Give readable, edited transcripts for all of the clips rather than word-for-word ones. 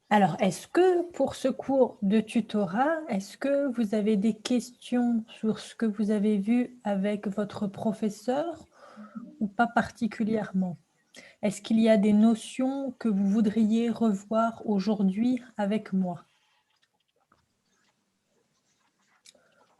Alors, est-ce que pour ce cours de tutorat, est-ce que vous avez des questions sur ce que vous avez vu avec votre professeur ou pas particulièrement? Est-ce qu'il y a des notions que vous voudriez revoir aujourd'hui avec moi?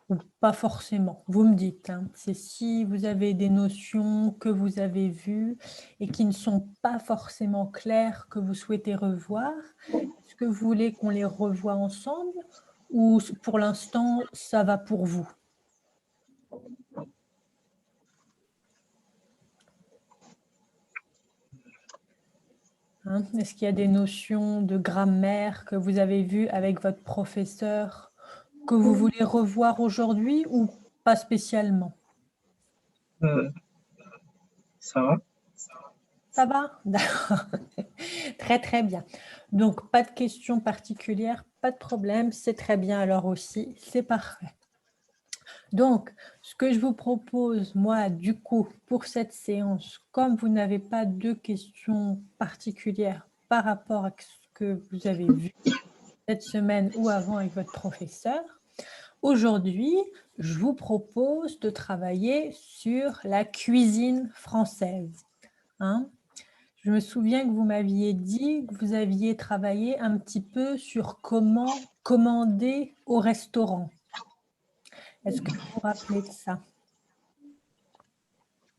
Ou pas forcément? Vous me dites, hein. C'est si vous avez des notions que vous avez vues et qui ne sont pas forcément claires, que vous souhaitez revoir, est-ce que vous voulez qu'on les revoie ensemble ou pour l'instant, ça va pour vous? Hein? Est-ce qu'il y a des notions de grammaire que vous avez vues avec votre professeur que vous voulez revoir aujourd'hui ou pas spécialement? Euh, ça va? Ça va? D'accord. Très, très bien. Donc pas de questions particulières, pas de problème, c'est très bien alors aussi, c'est parfait. Donc, ce que je vous propose, moi, du coup, pour cette séance, comme vous n'avez pas de questions particulières par rapport à ce que vous avez vu cette semaine ou avant avec votre professeur, aujourd'hui, je vous propose de travailler sur la cuisine française, hein. Je me souviens que vous m'aviez dit que vous aviez travaillé un petit peu sur comment commander au restaurant. Est-ce que vous vous rappelez de ça?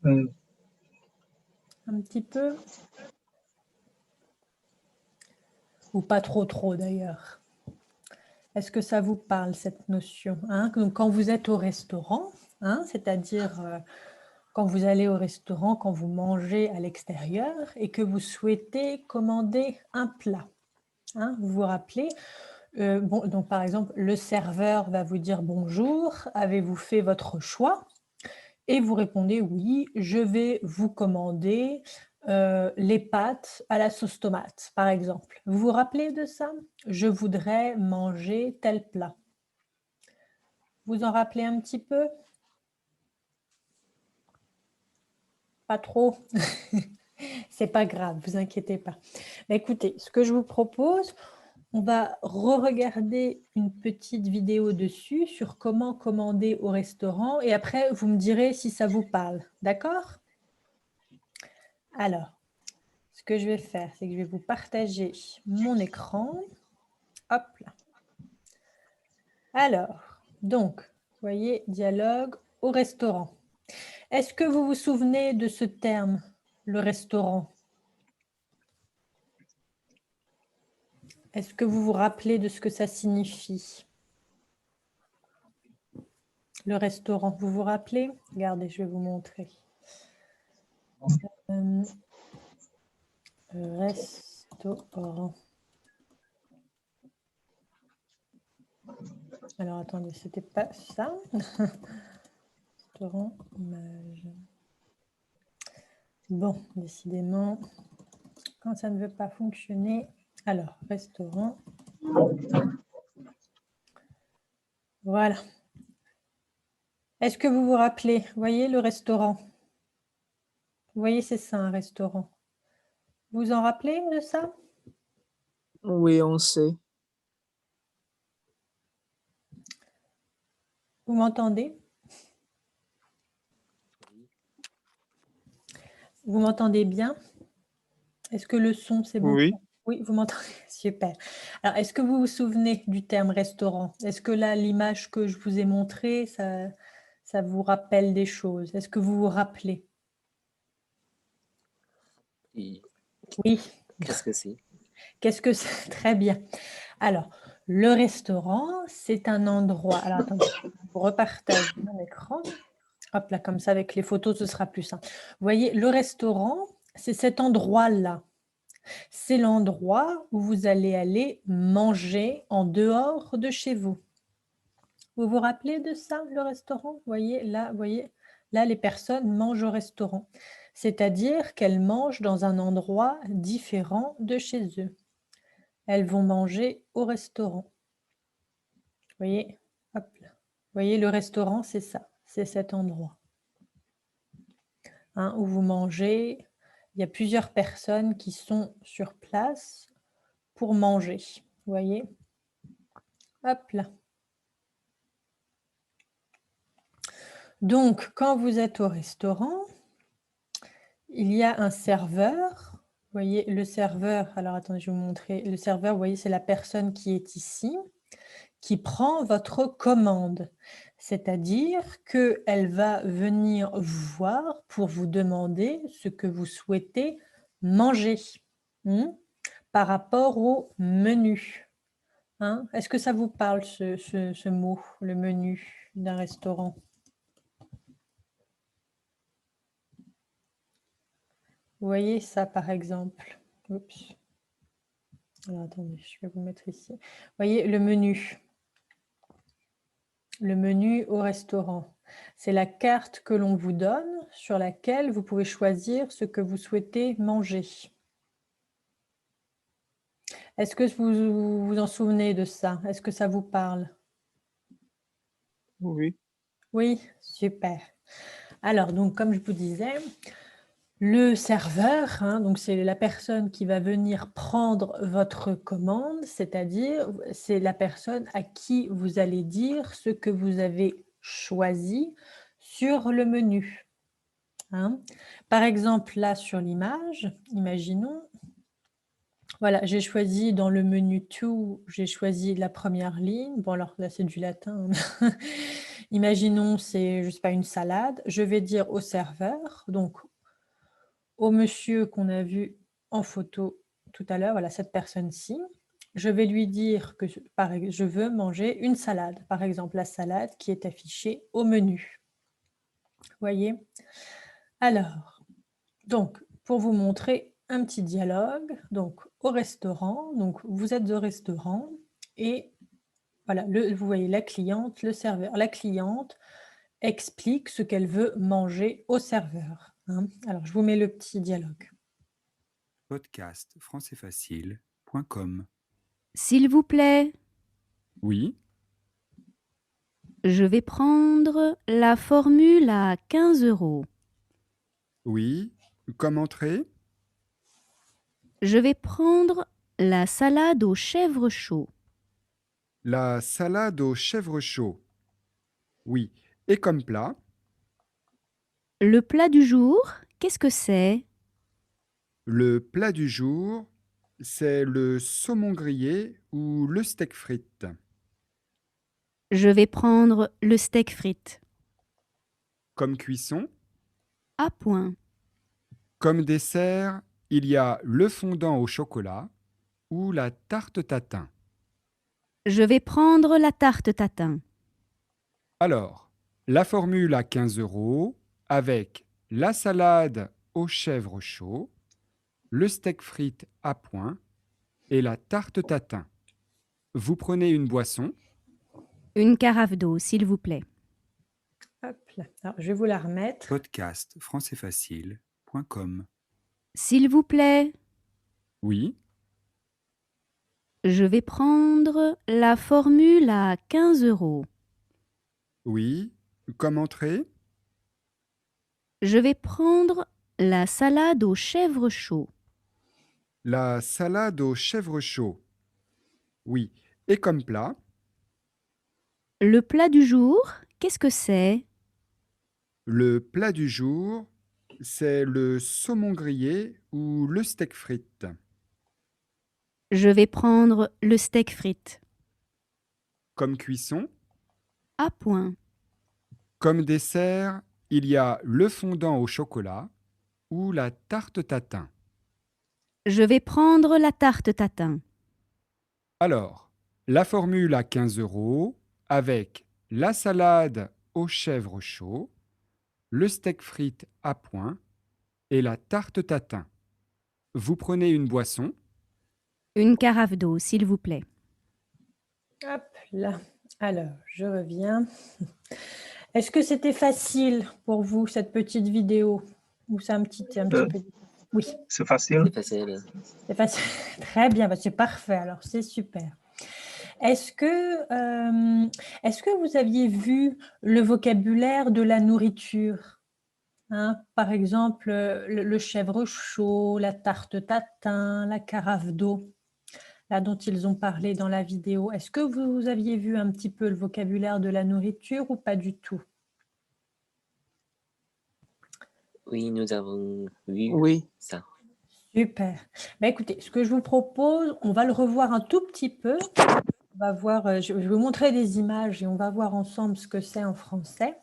Euh, Un petit peu? Ou pas trop trop d'ailleurs? Est-ce que ça vous parle cette notion, hein? Donc quand vous êtes au restaurant, hein, c'est-à-dire, quand vous allez au restaurant, quand vous mangez à l'extérieur et que vous souhaitez commander un plat, hein, vous vous rappelez? Bon, donc par exemple, le serveur va vous dire: «Bonjour, avez-vous fait votre choix?» et vous répondez: «Oui, je vais vous commander, les pâtes à la sauce tomate», par exemple. Vous vous rappelez de ça? «Je voudrais manger tel plat». Vous en rappelez un petit peu? Pas trop? C'est pas grave, vous inquiétez pas. Bah, écoutez, ce que je vous propose, on va re-regarder une petite vidéo dessus sur comment commander au restaurant et après vous me direz si ça vous parle, d'accord? Alors, ce que je vais faire, c'est que je vais vous partager mon écran. Hop là. Alors, donc, vous voyez, dialogue au restaurant. Est-ce que vous vous souvenez de ce terme, le restaurant? Est-ce que vous vous rappelez de ce que ça signifie? Le restaurant, vous vous rappelez? Regardez, je vais vous montrer. Hem, restaurant. Alors attendez, c'était pas ça? Restaurant, image. Bon, décidément, quand ça ne veut pas fonctionner. Alors, restaurant. Voilà. Est-ce que vous vous rappelez? Vous voyez le restaurant? Vous voyez, c'est ça un restaurant. Vous en rappelez de ça? Oui, on sait. Vous m'entendez? Vous m'entendez bien? Est-ce que le son, c'est bon? Oui, Oui, vous m'entendez? Super. Alors, est-ce que vous vous souvenez du terme restaurant? Est-ce que là, l'image que je vous ai montrée, ça vous rappelle des choses? Est-ce que vous vous rappelez? Et Oui. qu'est-ce que c'est? Qu'est-ce que c'est? Très bien. Alors, le restaurant, c'est un endroit alors attendez, je vous repartage mon écran. Hop là, comme ça avec les photos, ce sera plus simple. Vous voyez, le restaurant, c'est cet endroit-là. C'est l'endroit où vous allez aller manger en dehors de chez vous. Vous vous rappelez de ça, le restaurant? Vous voyez, là, les personnes mangent au restaurant. C'est-à-dire qu'elles mangent dans un endroit différent de chez eux. Elles vont manger au restaurant. Vous voyez? Hop là. Vous voyez, le restaurant, c'est ça, c'est cet endroit hein, où vous mangez. Il y a plusieurs personnes qui sont sur place pour manger. Vous voyez? Hop là. Donc, quand vous êtes au restaurant, il y a un serveur. Vous voyez, le serveur, alors attendez, je vais vous montrer. Le serveur, vous voyez, c'est la personne qui est ici, qui prend votre commande. C'est-à-dire qu'elle va venir vous voir pour vous demander ce que vous souhaitez manger par rapport au menu. Hein? Est-ce que ça vous parle, ce mot, le menu d'un restaurant? Vous voyez ça, par exemple. Oups. Alors, attendez, je vais vous mettre ici. Vous voyez le menu. Le menu au restaurant. C'est la carte que l'on vous donne sur laquelle vous pouvez choisir ce que vous souhaitez manger. Est-ce que vous vous en souvenez de ça? Est-ce que ça vous parle? Oui. Oui, super. Alors, donc, comme je vous disais, le serveur, hein, donc c'est la personne qui va venir prendre votre commande, c'est-à-dire c'est la personne à qui vous allez dire ce que vous avez choisi sur le menu. Hein. Par exemple, là sur l'image, imaginons, voilà, j'ai choisi dans le menu tout, j'ai choisi la première ligne. Bon, alors là, c'est du latin. Imaginons, c'est, je sais pas, une salade. Je vais dire au serveur, donc au monsieur qu'on a vu en photo tout à l'heure, voilà, cette personne-ci, je vais lui dire que je veux manger une salade, par exemple la salade qui est affichée au menu. Vous voyez? Alors, donc, pour vous montrer un petit dialogue, donc au restaurant, donc vous êtes au restaurant et voilà, vous voyez la cliente, le serveur. La cliente explique ce qu'elle veut manger au serveur. Hein. Alors, je vous mets le petit dialogue. Podcast françaisfacile.com. S'il vous plaît, Oui, je vais prendre la formule à 15 €. oui. Comme entrée? Je vais prendre la salade aux chèvres chauds. La salade aux chèvres chauds. Oui. Et comme plat? Le plat du jour, qu'est-ce que c'est? Le plat du jour, c'est le saumon grillé ou le steak frites. Je vais prendre le steak frites. Comme cuisson? À point. Comme dessert, il y a le fondant au chocolat ou la tarte tatin. Je vais prendre la tarte tatin. Alors, la formule à 15 € avec la salade aux chèvres chauds, le steak frites à point et la tarte tatin. Vous prenez une boisson? Une carafe d'eau, s'il vous plaît. Hop là. Alors, je vais vous la remettre. Podcast françaisfacile.com. S'il vous plaît, Oui, je vais prendre la formule à 15 €. oui. Comme entrée? Je vais prendre la salade aux chèvres chauds. La salade aux chèvres chauds. Oui. Et comme plat? Le plat du jour, qu'est-ce que c'est? Le plat du jour, c'est le saumon grillé ou le steak frites. Je vais prendre le steak frites. Comme cuisson? À point. Comme dessert, il y a le fondant au chocolat ou la tarte tatin. Je vais prendre la tarte tatin. Alors, la formule à 15 € avec la salade aux chèvres chauds, le steak frites à point et la tarte tatin. Vous prenez une boisson? Une carafe d'eau, s'il vous plaît. Hop là. Alors, je reviens. Est-ce que c'était facile pour vous, cette petite vidéo? Ou c'est un petit peu... Oui, C'est facile. C'est facile. c'est facile. Très bien, bah, c'est parfait, alors c'est super. Est-ce que vous aviez vu le vocabulaire de la nourriture? Hein, par exemple, le chèvre chaud, la tarte tatin, la carafe d'eau, là dont ils ont parlé dans la vidéo. Est-ce que vous aviez vu un petit peu le vocabulaire de la nourriture ou pas du tout? Oui, nous avons vu Oui, ça. Super. Bah, écoutez, ce que je vous propose, on va le revoir un tout petit peu. On va voir, je vais vous montrer des images et on va voir ensemble ce que c'est en français.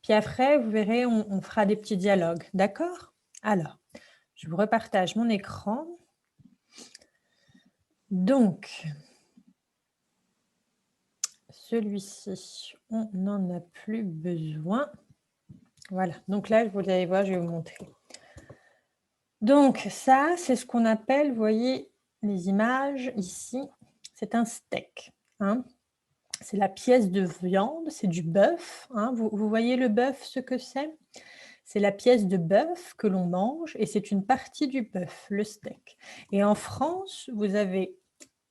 Puis après, vous verrez, on fera des petits dialogues. D'accord? Alors, je vous repartage mon écran. Donc, celui-ci, on n'en a plus besoin. Voilà. Donc là, vous allez voir, je vais vous montrer. Donc, ça, c'est ce qu'on appelle, vous voyez, les images ici, c'est un steak. Hein. C'est la pièce de viande, c'est du bœuf. Hein. Vous voyez le bœuf, ce que c'est? C'est la pièce de bœuf que l'on mange et c'est une partie du bœuf, le steak. Et en France, vous avez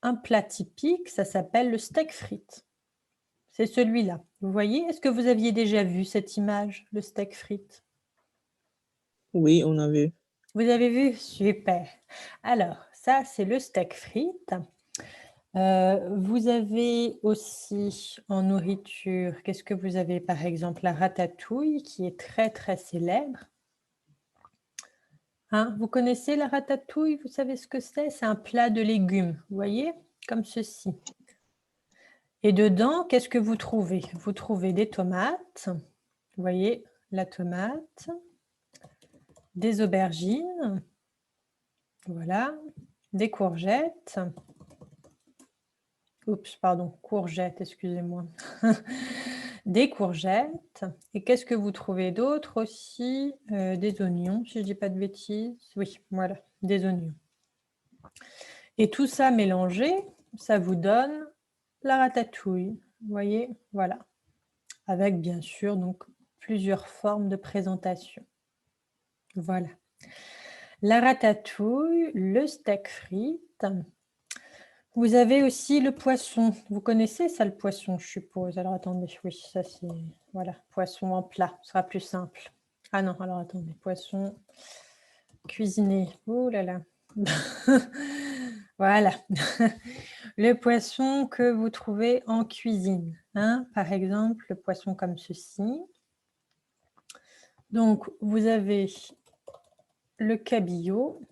un plat typique, ça s'appelle le steak frites. C'est celui-là. Vous voyez? Est-ce que vous aviez déjà vu cette image, le steak frites? oui, on a vu. Vous avez vu? Super. Alors, ça, c'est le steak frites. Vous avez aussi en nourriture, qu'est-ce que vous avez par exemple? La ratatouille qui est très très célèbre. Hein, vous connaissez la ratatouille? Vous savez ce que c'est? C'est un plat de légumes, vous voyez? Comme ceci. Et dedans, qu'est-ce que vous trouvez? Vous trouvez des tomates, vous voyez la tomate, des aubergines, voilà, des courgettes. Oups, pardon, courgettes, excusez-moi. Des courgettes. Et qu'est-ce que vous trouvez d'autre aussi? Des oignons, si je ne dis pas de bêtises. Oui, voilà, des oignons. Et tout ça mélangé, ça vous donne la ratatouille. Vous voyez, voilà. Avec bien sûr donc plusieurs formes de présentation. Voilà. La ratatouille, le steak frites. Vous avez aussi le poisson. Vous connaissez ça, le poisson, je suppose. Alors, attendez, oui, ça c'est... Voilà, poisson en plat, ce sera plus simple. Ah non, alors attendez, poisson cuisiné. Oh là là. Voilà. Le poisson que vous trouvez en cuisine. Hein. Par exemple, le poisson comme ceci. Donc, vous avez le cabillaud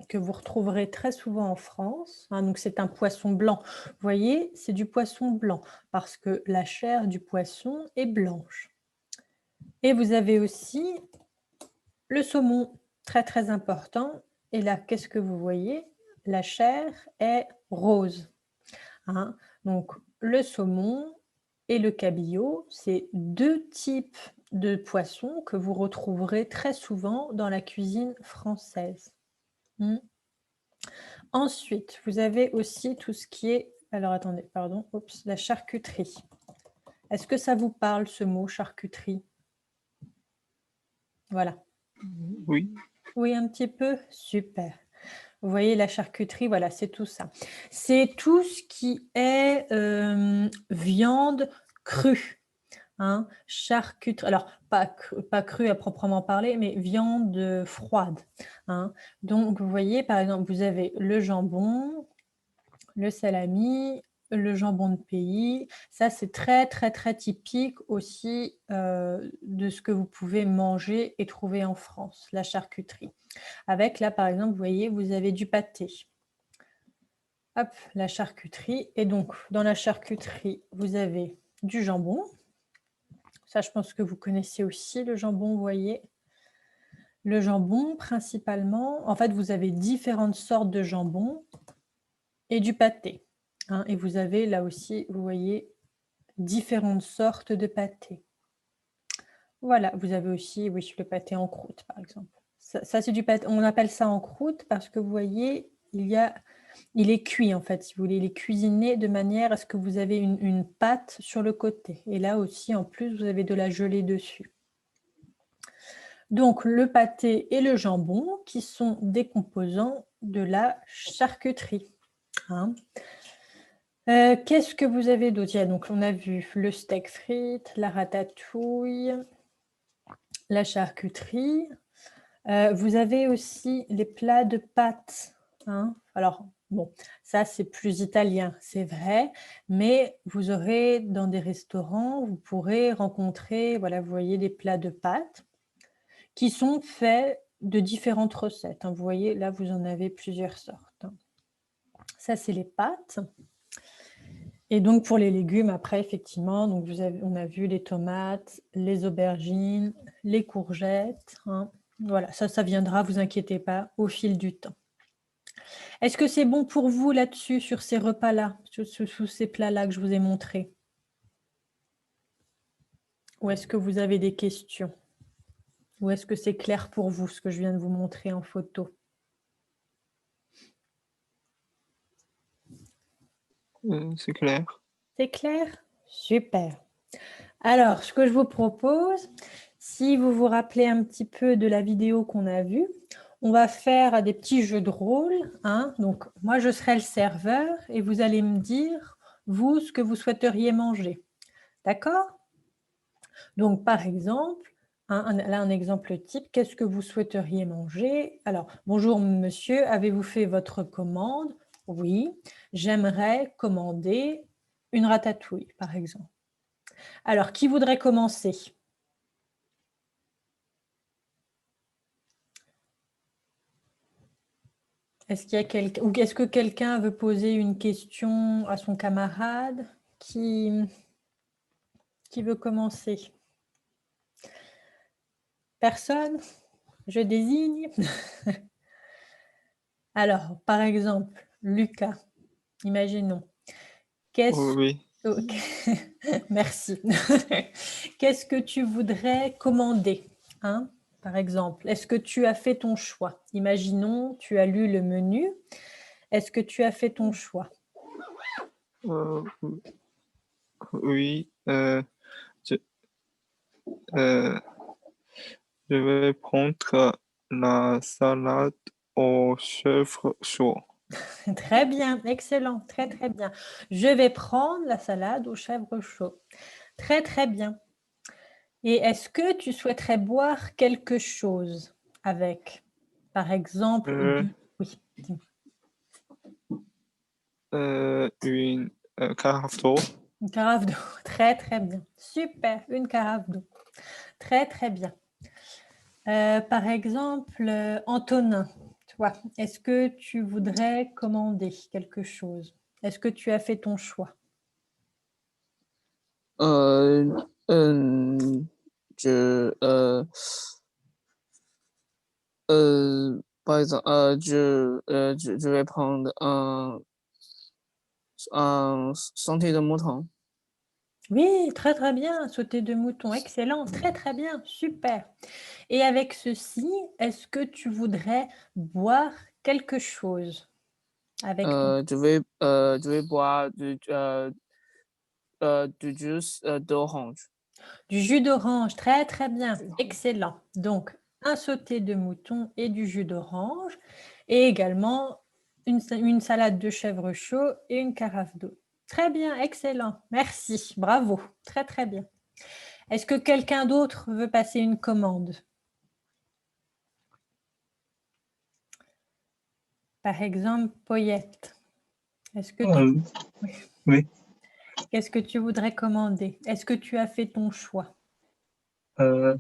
que vous retrouverez très souvent en France. Hein, donc, c'est un poisson blanc. Vous voyez, c'est du poisson blanc parce que la chair du poisson est blanche. Et vous avez aussi le saumon, très très important. Et là, qu'est-ce que vous voyez? La chair est rose. Hein, donc, le saumon et le cabillaud, c'est deux types de poissons que vous retrouverez très souvent dans la cuisine française. Ensuite, vous avez aussi tout ce qui est... Alors, attendez, pardon. Oups, la charcuterie. Est-ce que ça vous parle, ce mot, charcuterie? Voilà. Oui. Oui, un petit peu? Super. Vous voyez, la charcuterie, voilà, c'est tout ça. C'est tout ce qui est viande crue. Hein, charcuterie, alors pas crue à proprement parler, mais viande froide. Hein. Donc, vous voyez, par exemple, vous avez le jambon, le salami, le jambon de pays. Ça, c'est très, très, très typique aussi de ce que vous pouvez manger et trouver en France, la charcuterie. Avec, là, par exemple, vous voyez, vous avez du pâté. Hop, la charcuterie. Et donc, dans la charcuterie, vous avez du jambon. Ça, je pense que vous connaissez aussi le jambon, vous voyez. Le jambon, principalement, en fait, vous avez différentes sortes de jambon et du pâté. Hein, et vous avez là aussi, vous voyez, différentes sortes de pâté. Voilà, vous avez aussi, oui, le pâté en croûte, par exemple. Ça c'est du pâté, on appelle ça en croûte parce que vous voyez, il est cuit, en fait, si vous voulez. Il est cuisiné de manière à ce que vous avez une pâte sur le côté. Et là aussi, en plus, vous avez de la gelée dessus. Donc, le pâté et le jambon qui sont des composants de la charcuterie. Hein. Qu'est-ce que vous avez d'autre? Donc, on a vu le steak frites, la ratatouille, la charcuterie. Vous avez aussi les plats de pâtes. Hein. Alors, bon, ça, c'est plus italien, c'est vrai. Mais vous aurez dans des restaurants, vous pourrez rencontrer, voilà, vous voyez des plats de pâtes qui sont faits de différentes recettes. Hein. Vous voyez, là, vous en avez plusieurs sortes. Hein. Ça, c'est les pâtes. Et donc, pour les légumes, après, effectivement, donc on a vu les tomates, les aubergines, les courgettes. Hein. Voilà, ça viendra, vous inquiétez pas, au fil du temps. Est-ce que c'est bon pour vous là-dessus, sur ces repas-là, sous ces plats-là que je vous ai montrés? Ou est-ce que vous avez des questions? Ou est-ce que c'est clair pour vous, ce que je viens de vous montrer en photo? C'est clair. C'est clair? Super. Alors, ce que je vous propose, si vous vous rappelez un petit peu de la vidéo qu'on a vue, on va faire des petits jeux de rôle. Hein. Donc, moi, je serai le serveur et vous allez me dire, vous, ce que vous souhaiteriez manger. D'accord? Donc, par exemple, là, un exemple type, qu'est-ce que vous souhaiteriez manger? Alors, bonjour monsieur, avez-vous fait votre commande? Oui, j'aimerais commander une ratatouille, par exemple. Alors, qui voudrait commencer? Est-ce qu'il y a quelqu'un, ou est-ce que quelqu'un veut poser une question à son camarade qui veut commencer? Personne? Je désigne. Alors, par exemple, Lucas, imaginons. Oui. Ok. Merci. Qu'est-ce que tu voudrais commander, hein, par exemple? Est-ce que tu as fait ton choix? Imaginons, tu as lu le menu. Est-ce que tu as fait ton choix? Oui. Je vais prendre la salade aux chèvres chaud. Très bien, excellent, très très bien. Je vais prendre la salade aux chèvres chaud. Très très bien. Et est-ce que tu souhaiterais boire quelque chose avec? Par exemple, oui, dis-moi. Une carafe d'eau. Une carafe d'eau. Très très bien. Super, une carafe d'eau. Très très bien. Par exemple, Antonin, toi, est-ce que tu voudrais commander quelque chose? Est-ce que tu as fait ton choix? Je, par exemple, je vais prendre un santé de mouton. Oui, très très bien, sauté de mouton, excellent, très très bien, super. Et avec ceci, est-ce que tu voudrais boire quelque chose avec ton... Je vais boire du jus d'orange. Du jus d'orange, très très bien, excellent. Donc, un sauté de mouton et du jus d'orange, et également une salade de chèvre chaud et une carafe d'eau. Très bien, excellent, merci, bravo, très très bien. Est-ce que quelqu'un d'autre veut passer une commande? Par exemple, Poyette. Est-ce que tu... Oui. Qu'est-ce que tu voudrais commander? Est-ce que tu as fait ton choix? Je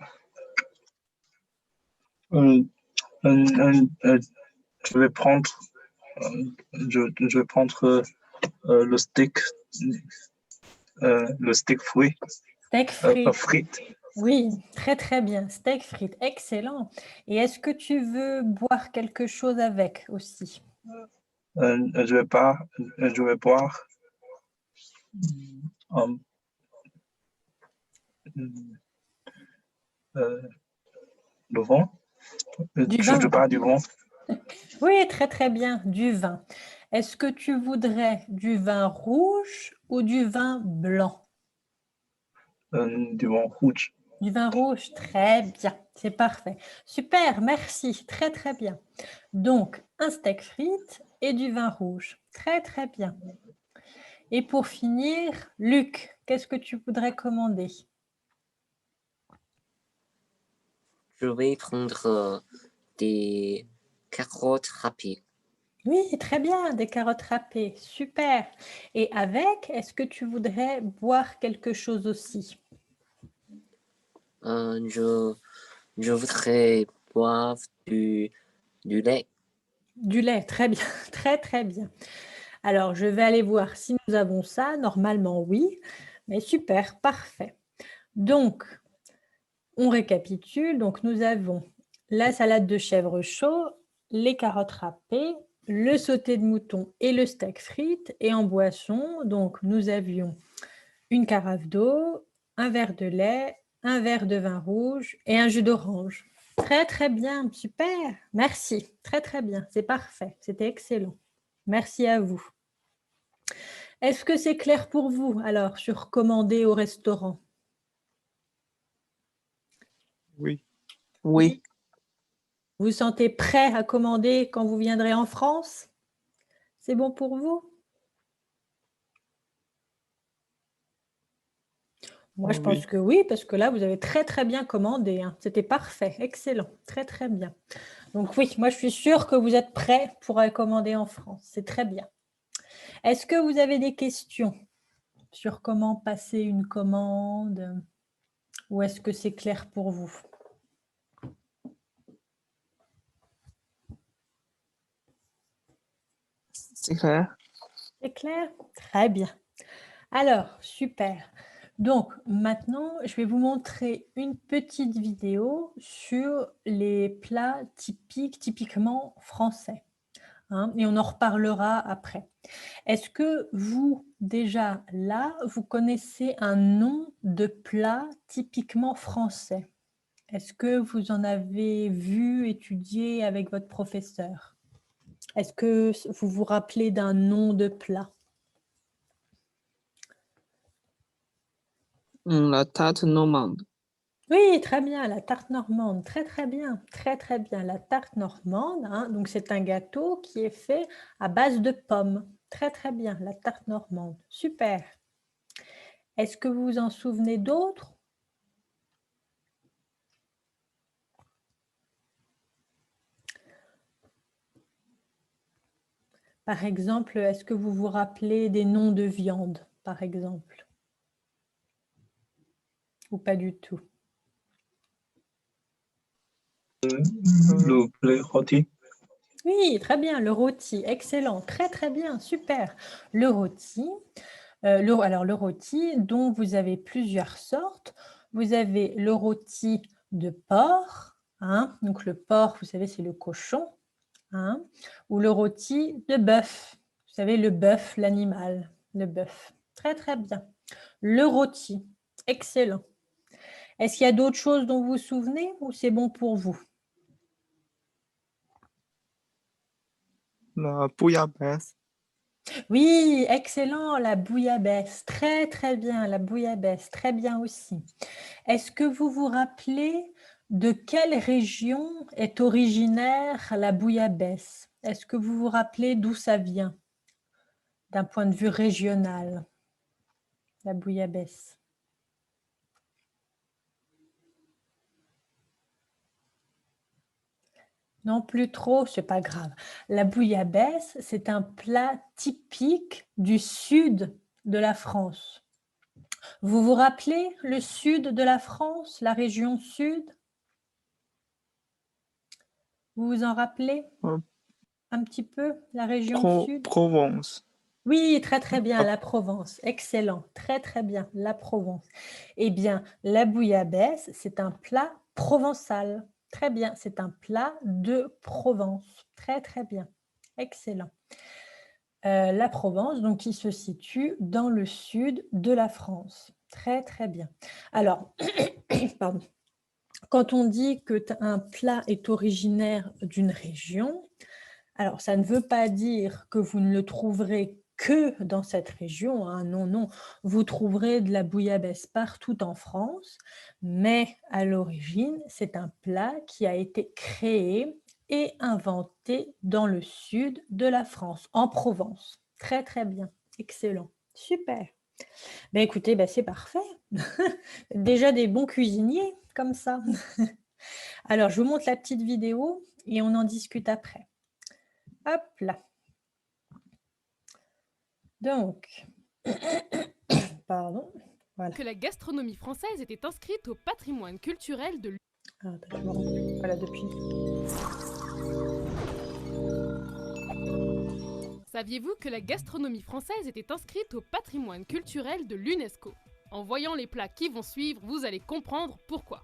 vais prendre, je vais prendre le steak fruit, Steak frites. frites. Oui, très très bien. Steak frites, excellent. Et est-ce que tu veux boire quelque chose avec aussi? Je vais boire le vin. Du vin? Je parle du vin. Oui, très très bien, du vin. Est-ce que tu voudrais du vin rouge ou du vin blanc? Du vin rouge. Du vin rouge, très bien, c'est parfait. Super, merci, très très bien. Donc, un steak frites et du vin rouge, très très bien. Et pour finir, Luc, qu'est-ce que tu voudrais commander? Je vais prendre des carottes râpées. Oui, très bien, des carottes râpées, super. Et avec, est-ce que tu voudrais boire quelque chose aussi? Je voudrais boire du lait. Du lait, très bien, très très bien. Alors, je vais aller voir si nous avons ça. Normalement, oui, mais super, parfait. Donc, on récapitule. Donc, nous avons la salade de chèvre chaud, les carottes râpées, le sauté de mouton et le steak frites. Et en boisson, donc, nous avions une carafe d'eau, un verre de lait, un verre de vin rouge et un jus d'orange. Très, très bien, super. Merci, très, très bien. C'est parfait, c'était excellent. Merci à vous. Est-ce que c'est clair pour vous, alors, sur commander au restaurant? Oui. Oui. Vous vous sentez prêt à commander quand vous viendrez en France? C'est bon pour vous? Moi, je pense Oui. que oui, parce que là, vous avez très, très bien commandé, hein. C'était parfait, excellent, très, très bien. Donc oui, moi, je suis sûre que vous êtes prêts pour aller commander en France. C'est très bien. Est-ce que vous avez des questions sur comment passer une commande ou est-ce que c'est clair pour vous? C'est clair. C'est clair? Très bien. Alors, super. Donc, maintenant, je vais vous montrer une petite vidéo sur les plats typiquement français, hein, et on en reparlera après. Est-ce que vous, déjà là, vous connaissez un nom de plat typiquement français? Est-ce que vous en avez vu, étudié avec votre professeur? Est-ce que vous vous rappelez d'un nom de plat? La tarte normande. Oui, très bien, la tarte normande, très très bien, très très bien. La tarte normande, hein, donc c'est un gâteau qui est fait à base de pommes. Très très bien, la tarte normande, super. Est-ce que vous vous en souvenez d'autres? Par exemple, est-ce que vous vous rappelez des noms de viande, par exemple? Ou pas du tout? Le poulet rôti. Oui, très bien, le rôti, excellent, très très bien, super. Le rôti, alors le rôti dont vous avez plusieurs sortes. Vous avez le rôti de porc, hein, donc le porc, vous savez, c'est le cochon, hein, ou le rôti de bœuf, vous savez, le bœuf, l'animal, le bœuf. Très très bien. Le rôti, excellent. Est-ce qu'il y a d'autres choses dont vous vous souvenez ou c'est bon pour vous? La bouillabaisse. Oui, excellent, la bouillabaisse. Très, très bien, la bouillabaisse. Très bien aussi. Est-ce que vous vous rappelez de quelle région est originaire la bouillabaisse? Est-ce que vous vous rappelez d'où ça vient, d'un point de vue régional, la bouillabaisse? Non, plus trop, c'est pas grave. La bouillabaisse, c'est un plat typique du sud de la France. Vous vous rappelez le sud de la France, la région sud? Vous vous en rappelez Euh, un petit peu, la région sud? Provence. Oui, très très bien, Ah, la Provence. Excellent, très très bien, la Provence. Eh bien, la bouillabaisse, c'est un plat provençal. Très bien, c'est un plat de Provence. Très très bien, excellent. La Provence, donc, qui se situe dans le sud de la France. Très très bien. Alors, pardon. Quand on dit qu'un plat est originaire d'une région, alors ça ne veut pas dire que vous ne le trouverez que dans cette région, hein. Non, non, vous trouverez de la bouillabaisse partout en France, mais à l'origine, c'est un plat qui a été créé et inventé dans le sud de la France, en Provence. Très, très bien, excellent, Super. Ben écoutez, ben c'est parfait. Déjà des bons cuisiniers comme ça. Alors, je vous montre la petite vidéo et on en discute après. Hop là. Donc, pardon. Voilà. Que la gastronomie française était inscrite au patrimoine culturel de Ah, attends, je me rends- Voilà, depuis. Saviez-vous que la gastronomie française était inscrite au patrimoine culturel de l'UNESCO? En voyant les plats qui vont suivre, vous allez comprendre pourquoi.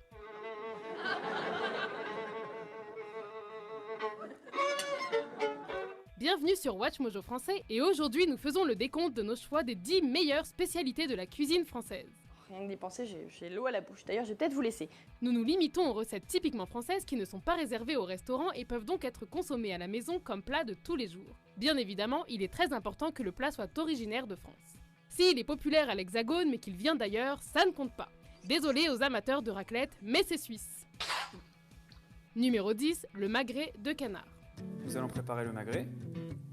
Bienvenue sur Watch Mojo Français et aujourd'hui nous faisons le décompte de nos choix des 10 meilleures spécialités de la cuisine française. Rien que d'y penser, j'ai l'eau à la bouche. D'ailleurs, je vais peut-être vous laisser. Nous nous limitons aux recettes typiquement françaises qui ne sont pas réservées au restaurant et peuvent donc être consommées à la maison comme plat de tous les jours. Bien évidemment, il est très important que le plat soit originaire de France. S'il est populaire à l'Hexagone mais qu'il vient d'ailleurs, ça ne compte pas. Désolé aux amateurs de raclette, mais c'est suisse. Numéro 10, le magret de canard. Nous allons préparer le magret,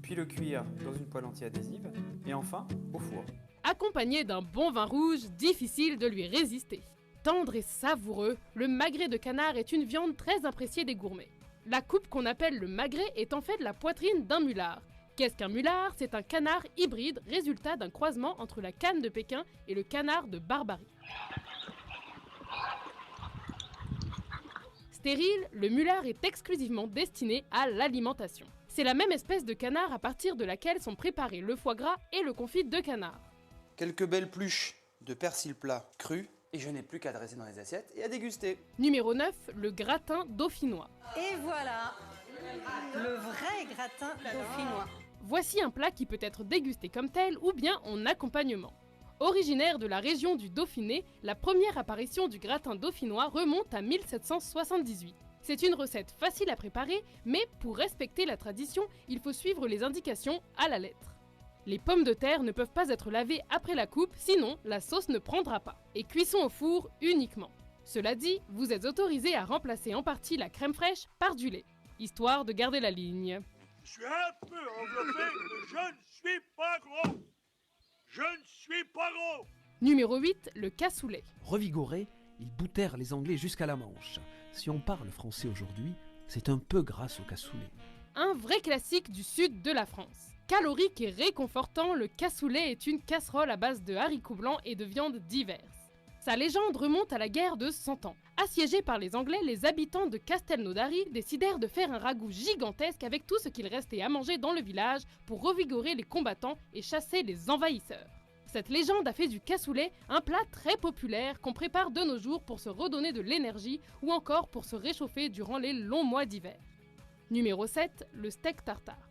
puis le cuire dans une poêle anti-adhésive, et enfin au four. Accompagné d'un bon vin rouge, difficile de lui résister. Tendre et savoureux, le magret de canard est une viande très appréciée des gourmets. La coupe qu'on appelle le magret est en fait la poitrine d'un mulard. Qu'est-ce qu'un mulard? C'est un canard hybride, résultat d'un croisement entre la canne de Pékin et le canard de Barbarie. Stérile, le mulard est exclusivement destiné à l'alimentation. C'est la même espèce de canard à partir de laquelle sont préparés le foie gras et le confit de canard. Quelques belles pluches de persil plat cru, et je n'ai plus qu'à dresser dans les assiettes et à déguster. Numéro 9, le gratin dauphinois. Et voilà, le vrai gratin dauphinois. Voici un plat qui peut être dégusté comme tel ou bien en accompagnement. Originaire de la région du Dauphiné, la première apparition du gratin dauphinois remonte à 1778. C'est une recette facile à préparer, mais pour respecter la tradition, il faut suivre les indications à la lettre. Les pommes de terre ne peuvent pas être lavées après la coupe, sinon la sauce ne prendra pas. Et cuisson au four uniquement. Cela dit, vous êtes autorisé à remplacer en partie la crème fraîche par du lait, histoire de garder la ligne. Je suis un peu enveloppé, mais je ne suis pas gros. Je ne suis pas gros. Numéro 8, le cassoulet. Revigorés, ils boutèrent les Anglais jusqu'à la Manche. Si on parle français aujourd'hui, c'est un peu grâce au cassoulet. Un vrai classique du sud de la France. Calorique et réconfortant, le cassoulet est une casserole à base de haricots blancs et de viandes diverses. Sa légende remonte à la guerre de 100 ans. Assiégés par les Anglais, les habitants de Castelnaudary décidèrent de faire un ragoût gigantesque avec tout ce qu'il restait à manger dans le village pour revigorer les combattants et chasser les envahisseurs. Cette légende a fait du cassoulet un plat très populaire qu'on prépare de nos jours pour se redonner de l'énergie ou encore pour se réchauffer durant les longs mois d'hiver. Numéro 7, le steak tartare.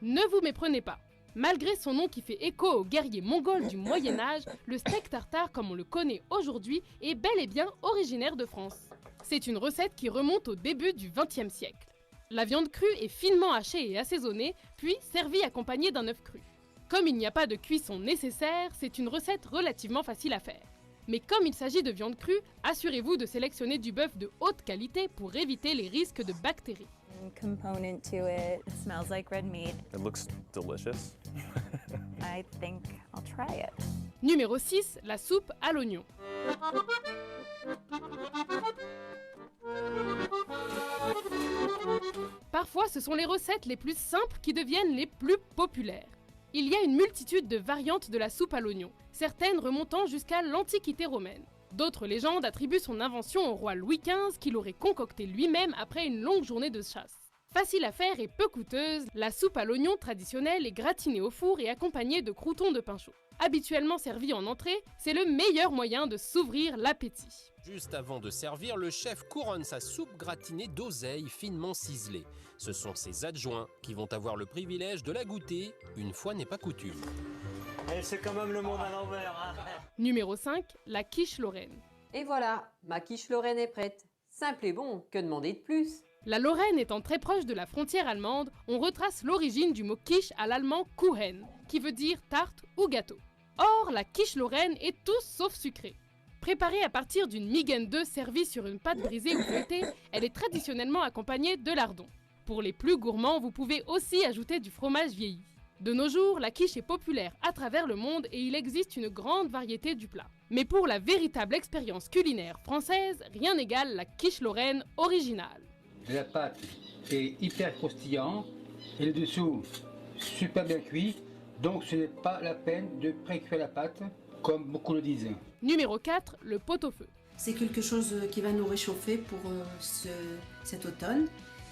Ne vous méprenez pas. Malgré son nom qui fait écho aux guerriers mongols du Moyen-Âge, le steak tartare comme on le connaît aujourd'hui est bel et bien originaire de France. C'est une recette qui remonte au début du XXe siècle. La viande crue est finement hachée et assaisonnée, puis servie accompagnée d'un œuf cru. Comme il n'y a pas de cuisson nécessaire, c'est une recette relativement facile à faire. Mais comme il s'agit de viande crue, assurez-vous de sélectionner du bœuf de haute qualité pour éviter les risques de bactéries. Component to it. It smells like red meat. It looks delicious. I think I'll try it. Numéro 6, la soupe à l'oignon. Parfois, ce sont les recettes les plus simples qui deviennent les plus populaires. Il y a une multitude de variantes de la soupe à l'oignon, certaines remontant jusqu'à l'Antiquité romaine. D'autres légendes attribuent son invention au roi Louis XV qui l'aurait concoctée lui-même après une longue journée de chasse. Facile à faire et peu coûteuse, la soupe à l'oignon traditionnelle est gratinée au four et accompagnée de croûtons de pain chaud. Habituellement servi en entrée, c'est le meilleur moyen de s'ouvrir l'appétit. Juste avant de servir, le chef couronne sa soupe gratinée d'oseille finement ciselée. Ce sont ses adjoints qui vont avoir le privilège de la goûter, une fois n'est pas coutume. Et c'est quand même le monde à l'envers. Hein. Numéro 5, la quiche lorraine. Et voilà, ma quiche lorraine est prête. Simple et bon, que demander de plus? La Lorraine étant très proche de la frontière allemande, on retrace l'origine du mot quiche à l'allemand Kuchen, qui veut dire tarte ou gâteau. Or, la quiche lorraine est tout sauf sucrée. Préparée à partir d'une migaine d'œuf servie sur une pâte brisée ou feuilletée, elle est traditionnellement accompagnée de lardons. Pour les plus gourmands, vous pouvez aussi ajouter du fromage vieilli. De nos jours, la quiche est populaire à travers le monde et il existe une grande variété du plat. Mais pour la véritable expérience culinaire française, rien n'égale la quiche lorraine originale. La pâte est hyper croustillant et le dessous super bien cuit, donc ce n'est pas la peine de pré-cuire la pâte comme beaucoup le disent. Numéro 4, le pot-au-feu. C'est quelque chose qui va nous réchauffer pour cet automne.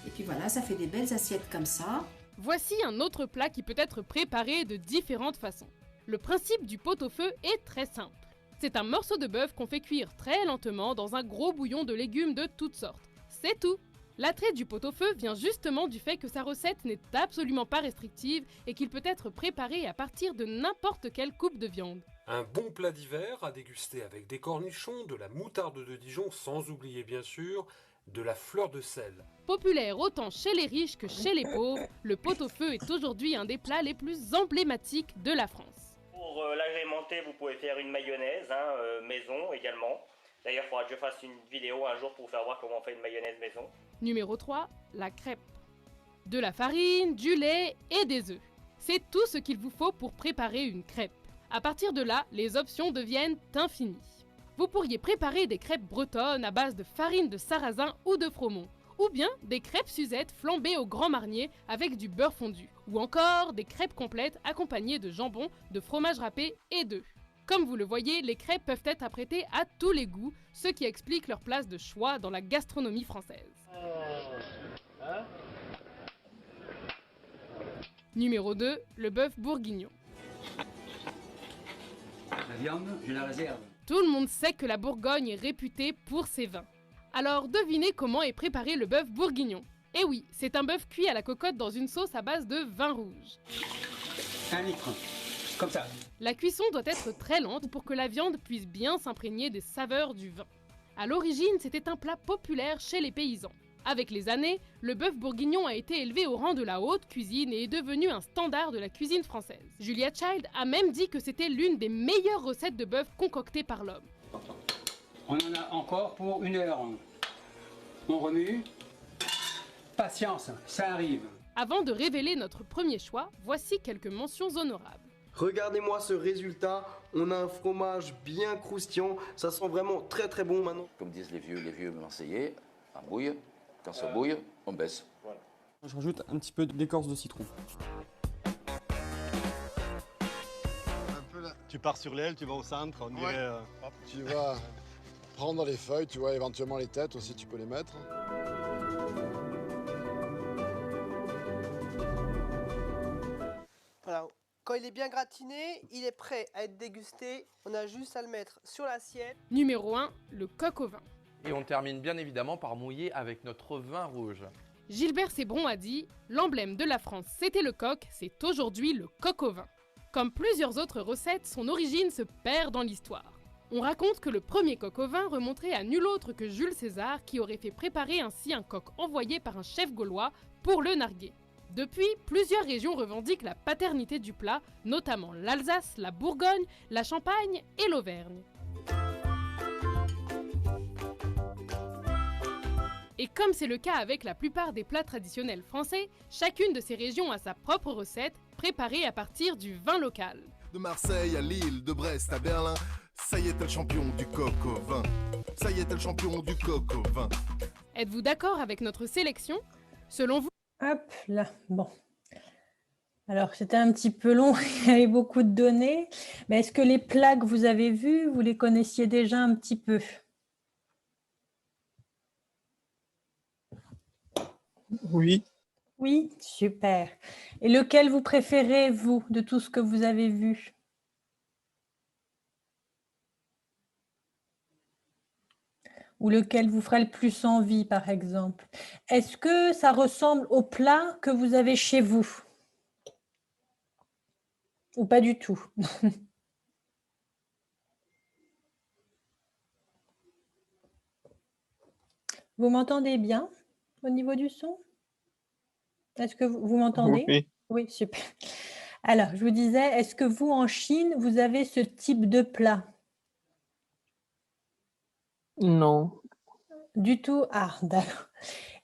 Et puis voilà, ça fait des belles assiettes comme ça. Voici un autre plat qui peut être préparé de différentes façons. Le principe du pot-au-feu est très simple. C'est un morceau de bœuf qu'on fait cuire très lentement dans un gros bouillon de légumes de toutes sortes. C'est tout! L'attrait du pot-au-feu vient justement du fait que sa recette n'est absolument pas restrictive et qu'il peut être préparé à partir de n'importe quelle coupe de viande. Un bon plat d'hiver à déguster avec des cornichons, de la moutarde de Dijon, sans oublier bien sûr de la fleur de sel. Populaire autant chez les riches que chez les pauvres, le pot-au-feu est aujourd'hui un des plats les plus emblématiques de la France. Pour l'agrémenter, vous pouvez faire une mayonnaise maison également. D'ailleurs, il faudra que je fasse une vidéo un jour pour vous faire voir comment on fait une mayonnaise maison. Numéro 3, la crêpe. De la farine, du lait et des œufs. C'est tout ce qu'il vous faut pour préparer une crêpe. À partir de là, les options deviennent infinies. Vous pourriez préparer des crêpes bretonnes à base de farine de sarrasin ou de froment, ou bien des crêpes Suzette flambées au grand marnier avec du beurre fondu, ou encore des crêpes complètes accompagnées de jambon, de fromage râpé et d'œufs. Comme vous le voyez, les crêpes peuvent être apprêtées à tous les goûts, ce qui explique leur place de choix dans la gastronomie française. Numéro 2, le bœuf bourguignon. La viande, je la réserve. Tout le monde sait que la Bourgogne est réputée pour ses vins. Alors devinez comment est préparé le bœuf bourguignon. Eh oui, c'est un bœuf cuit à la cocotte dans une sauce à base de vin rouge. 1 litre, comme ça. La cuisson doit être très lente pour que la viande puisse bien s'imprégner des saveurs du vin. À l'origine, c'était un plat populaire chez les paysans. Avec les années, le bœuf bourguignon a été élevé au rang de la haute cuisine et est devenu un standard de la cuisine française. Julia Child a même dit que c'était l'une des meilleures recettes de bœuf concoctées par l'homme. On en a encore pour 1 heure. On remue. Patience, ça arrive. Avant de révéler notre premier choix, voici quelques mentions honorables. Regardez-moi ce résultat, on a un fromage bien croustillant, ça sent vraiment très très bon maintenant. Comme disent les vieux Marseillais, on bouille, quand ça bouille, on baisse. Voilà. Je rajoute un petit peu d'écorce de citron. Tu pars sur l'aile, tu vas au centre, on dirait... Tu vas prendre les feuilles, tu vois, éventuellement les têtes aussi, tu peux les mettre. Voilà. Quand il est bien gratiné, il est prêt à être dégusté. On a juste à le mettre sur l'assiette. Numéro 1, le coq au vin. Et on termine bien évidemment par mouiller avec notre vin rouge. Gilbert Sébron a dit « L'emblème de la France, c'était le coq, c'est aujourd'hui le coq au vin ». Comme plusieurs autres recettes, son origine se perd dans l'histoire. On raconte que le premier coq au vin remonterait à nul autre que Jules César qui aurait fait préparer ainsi un coq envoyé par un chef gaulois pour le narguer. Depuis, plusieurs régions revendiquent la paternité du plat, notamment l'Alsace, la Bourgogne, la Champagne et l'Auvergne. Et comme c'est le cas avec la plupart des plats traditionnels français, chacune de ces régions a sa propre recette, préparée à partir du vin local. De Marseille à Lille, de Brest à Berlin, ça y est, t'es le champion du coq au vin. Ça y est, t'es le champion du coq au vin. Êtes-vous d'accord avec notre sélection? Selon vous... Hop là, bon. Alors, c'était un petit peu long, il y avait beaucoup de données. Mais est-ce que les plats que vous avez vus, vous les connaissiez déjà un petit peu? Oui. Oui, super. Et lequel vous préférez, vous, de tout ce que vous avez vu? Ou lequel vous ferait le plus envie, par exemple? Est-ce que ça ressemble au plat que vous avez chez vous? Ou pas du tout? Vous m'entendez bien au niveau du son? Est-ce que vous m'entendez? Oui. Oui, super. Alors, je vous disais, est-ce que vous, en Chine, vous avez ce type de plat? Non. Du tout? Ah, d'accord.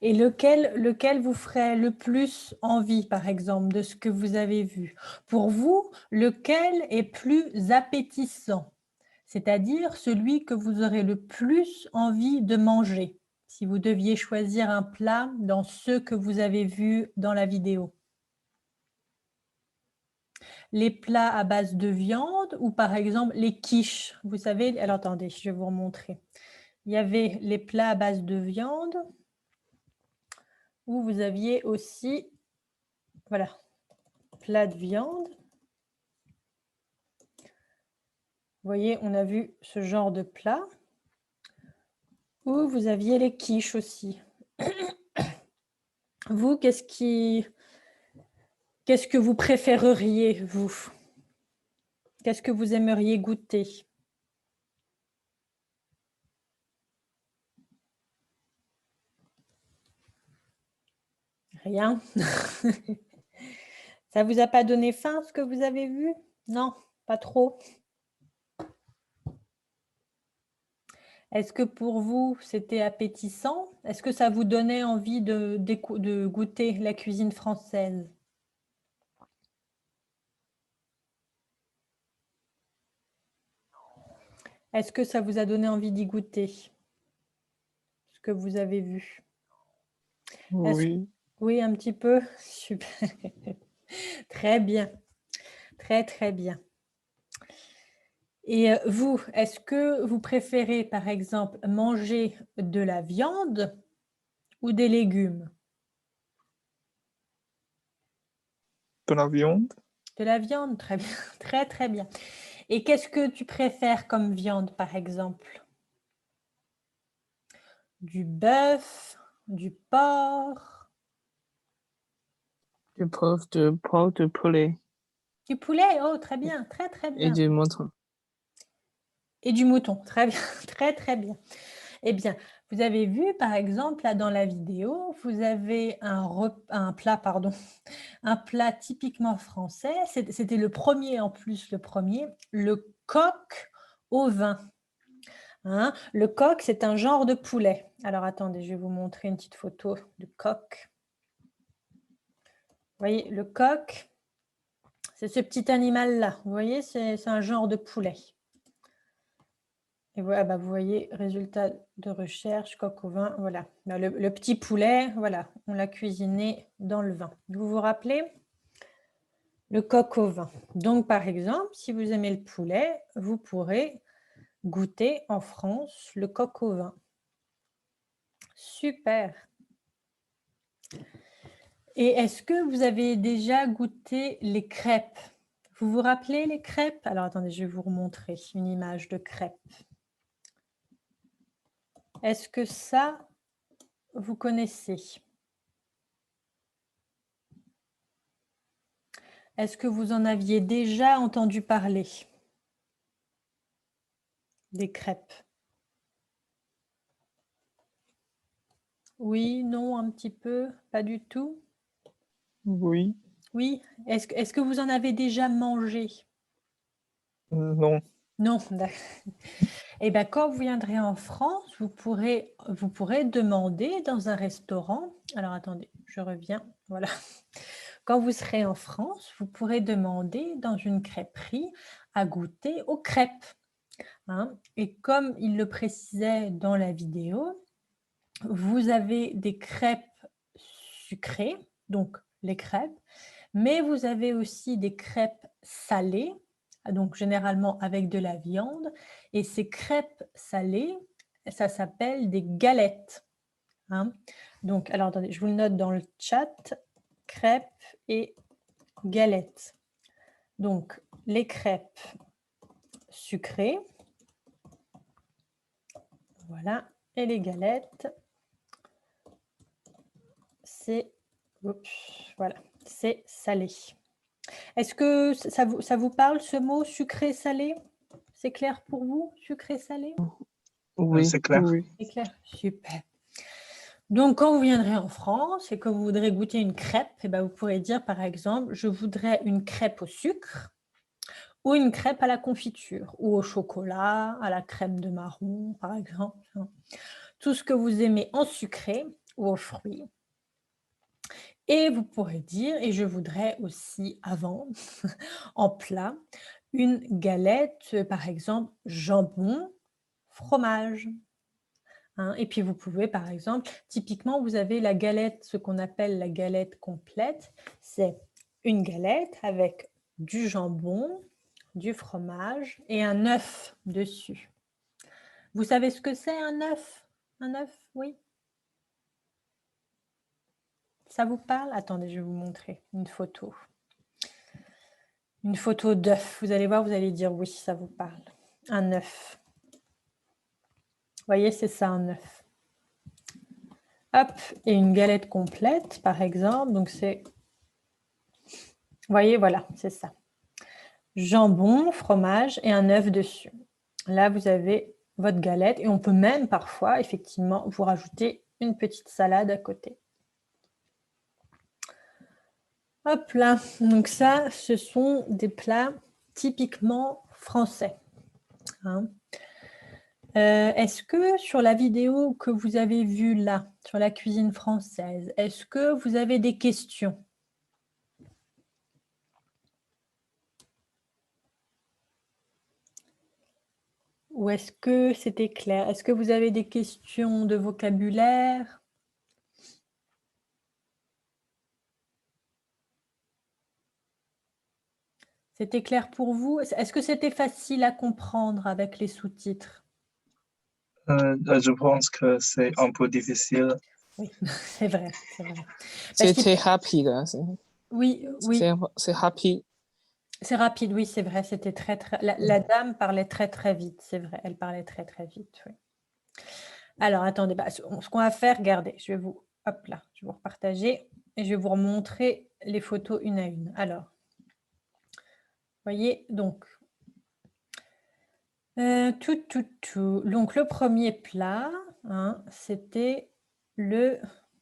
Et lequel vous ferait le plus envie, par exemple, de ce que vous avez vu? Pour vous, lequel est plus appétissant? C'est-à-dire celui que vous aurez le plus envie de manger, si vous deviez choisir un plat dans ceux que vous avez vus dans la vidéo. Les plats à base de viande ou par exemple les quiches. Vous savez, alors attendez, je vais vous remontrer. Il y avait les plats à base de viande où vous aviez aussi, voilà, plat de viande. Vous voyez, on a vu ce genre de plat. Ou vous aviez les quiches aussi. Vous, qu'est-ce que vous préféreriez, vous? Qu'est-ce que vous aimeriez goûter? Rien. Ça vous a pas donné faim, ce que vous avez vu? Non, pas trop. Est-ce que pour vous, c'était appétissant? Est-ce que ça vous donnait envie de goûter la cuisine française? Est-ce que ça vous a donné envie d'y goûter? Ce que vous avez vu? Oui. Oui, un petit peu? Super. Très bien. Très, très bien. Et vous, est-ce que vous préférez, par exemple, manger de la viande ou des légumes? De la viande? De la viande, très bien, très, très bien. Et qu'est-ce que tu préfères comme viande, par exemple? Du bœuf, du porc? Du porc, de poulet Du poulet? Oh, très bien, très, très et bien. du mouton. Et du mouton, très bien, très, très bien. Eh bien, vous avez vu, par exemple, là dans la vidéo, vous avez un plat, pardon, un plat typiquement français. C'était le premier en plus, le coq au vin. Hein, le coq, c'est un genre de poulet. Alors, attendez, je vais vous montrer une petite photo du coq. Vous voyez, le coq, c'est ce petit animal-là. Vous voyez, c'est un genre de poulet. Et voilà, bah, vous voyez, résultat de recherche, coq au vin, voilà. Bah, le petit poulet, voilà, on l'a cuisiné dans le vin. Vous vous rappelez? Le coq au vin. Donc, par exemple, si vous aimez le poulet, vous pourrez goûter en France le coq au vin. Super. Et est-ce que vous avez déjà goûté les crêpes? Vous vous rappelez les crêpes? Alors, attendez, je vais vous remontrer une image de crêpes. Est-ce que ça, vous connaissez? Est-ce que vous en aviez déjà entendu parler? Des crêpes? Oui, non, un petit peu, pas du tout? Oui. Oui. Est-ce que vous en avez déjà mangé? Non. Non, d'accord. Eh bien, quand vous viendrez en France, vous pourrez demander dans un restaurant. Alors, attendez, je reviens. Voilà. Quand vous serez en France, vous pourrez demander dans une crêperie à goûter aux crêpes. Hein. Et comme il le précisait dans la vidéo, vous avez des crêpes sucrées, donc les crêpes, mais vous avez aussi des crêpes salées, donc généralement avec de la viande. Et ces crêpes salées, ça s'appelle des galettes. Hein. Donc, alors attendez, je vous le note dans le chat, crêpes et galettes. Donc, les crêpes sucrées, voilà, et les galettes, c'est voilà, c'est salé. Est-ce que ça vous parle ce mot sucré-salé? C'est clair pour vous, sucré-salé? Oui, c'est clair. oui. C'est clair, super. Donc, quand vous viendrez en France et que vous voudrez goûter une crêpe, eh ben, vous pourrez dire par exemple, je voudrais une crêpe au sucre ou une crêpe à la confiture ou au chocolat, à la crème de marron par exemple. Tout ce que vous aimez en sucré, ou aux fruits. Et vous pourrez dire, et je voudrais aussi avant, en plat, une galette, par exemple, jambon, fromage. Hein. Et puis vous pouvez, par exemple, typiquement, vous avez la galette, ce qu'on appelle la galette complète. C'est une galette avec du jambon, du fromage et un œuf dessus. Vous savez ce que c'est un œuf? Un œuf, oui? Ça vous parle? Attendez, je vais vous montrer une photo. Une photo d'œuf. Vous allez voir, vous allez dire oui, ça vous parle. Un œuf. Vous voyez, c'est ça, un œuf. Hop, et une galette complète, par exemple. Donc, c'est... Vous voyez, voilà, c'est ça. Jambon, fromage et un œuf dessus. Là, vous avez votre galette. Et on peut même, parfois, effectivement, vous rajouter une petite salade à côté. Hop là, donc ça, ce sont des plats typiquement français. Hein. Est-ce que sur la vidéo que vous avez vue là, sur la cuisine française, est-ce que vous avez des questions? Ou est-ce que c'était clair? Est-ce que vous avez des questions de vocabulaire? C'était clair pour vous? Est-ce que c'était facile à comprendre avec les sous-titres? Je pense que c'est un peu difficile. Oui, c'est vrai, c'est vrai. C'était rapide. Oui, oui. C'est rapide. C'est rapide, oui, c'est vrai. C'était très, très... La dame parlait très, très vite, c'est vrai. Elle parlait très, très vite, oui. Alors, attendez, ce qu'on va faire, regardez, je vais vous... Hop là, je vais vous repartager et je vais vous remontrer les photos une à une. Alors, voyez, donc, donc le premier plat, hein, c'était le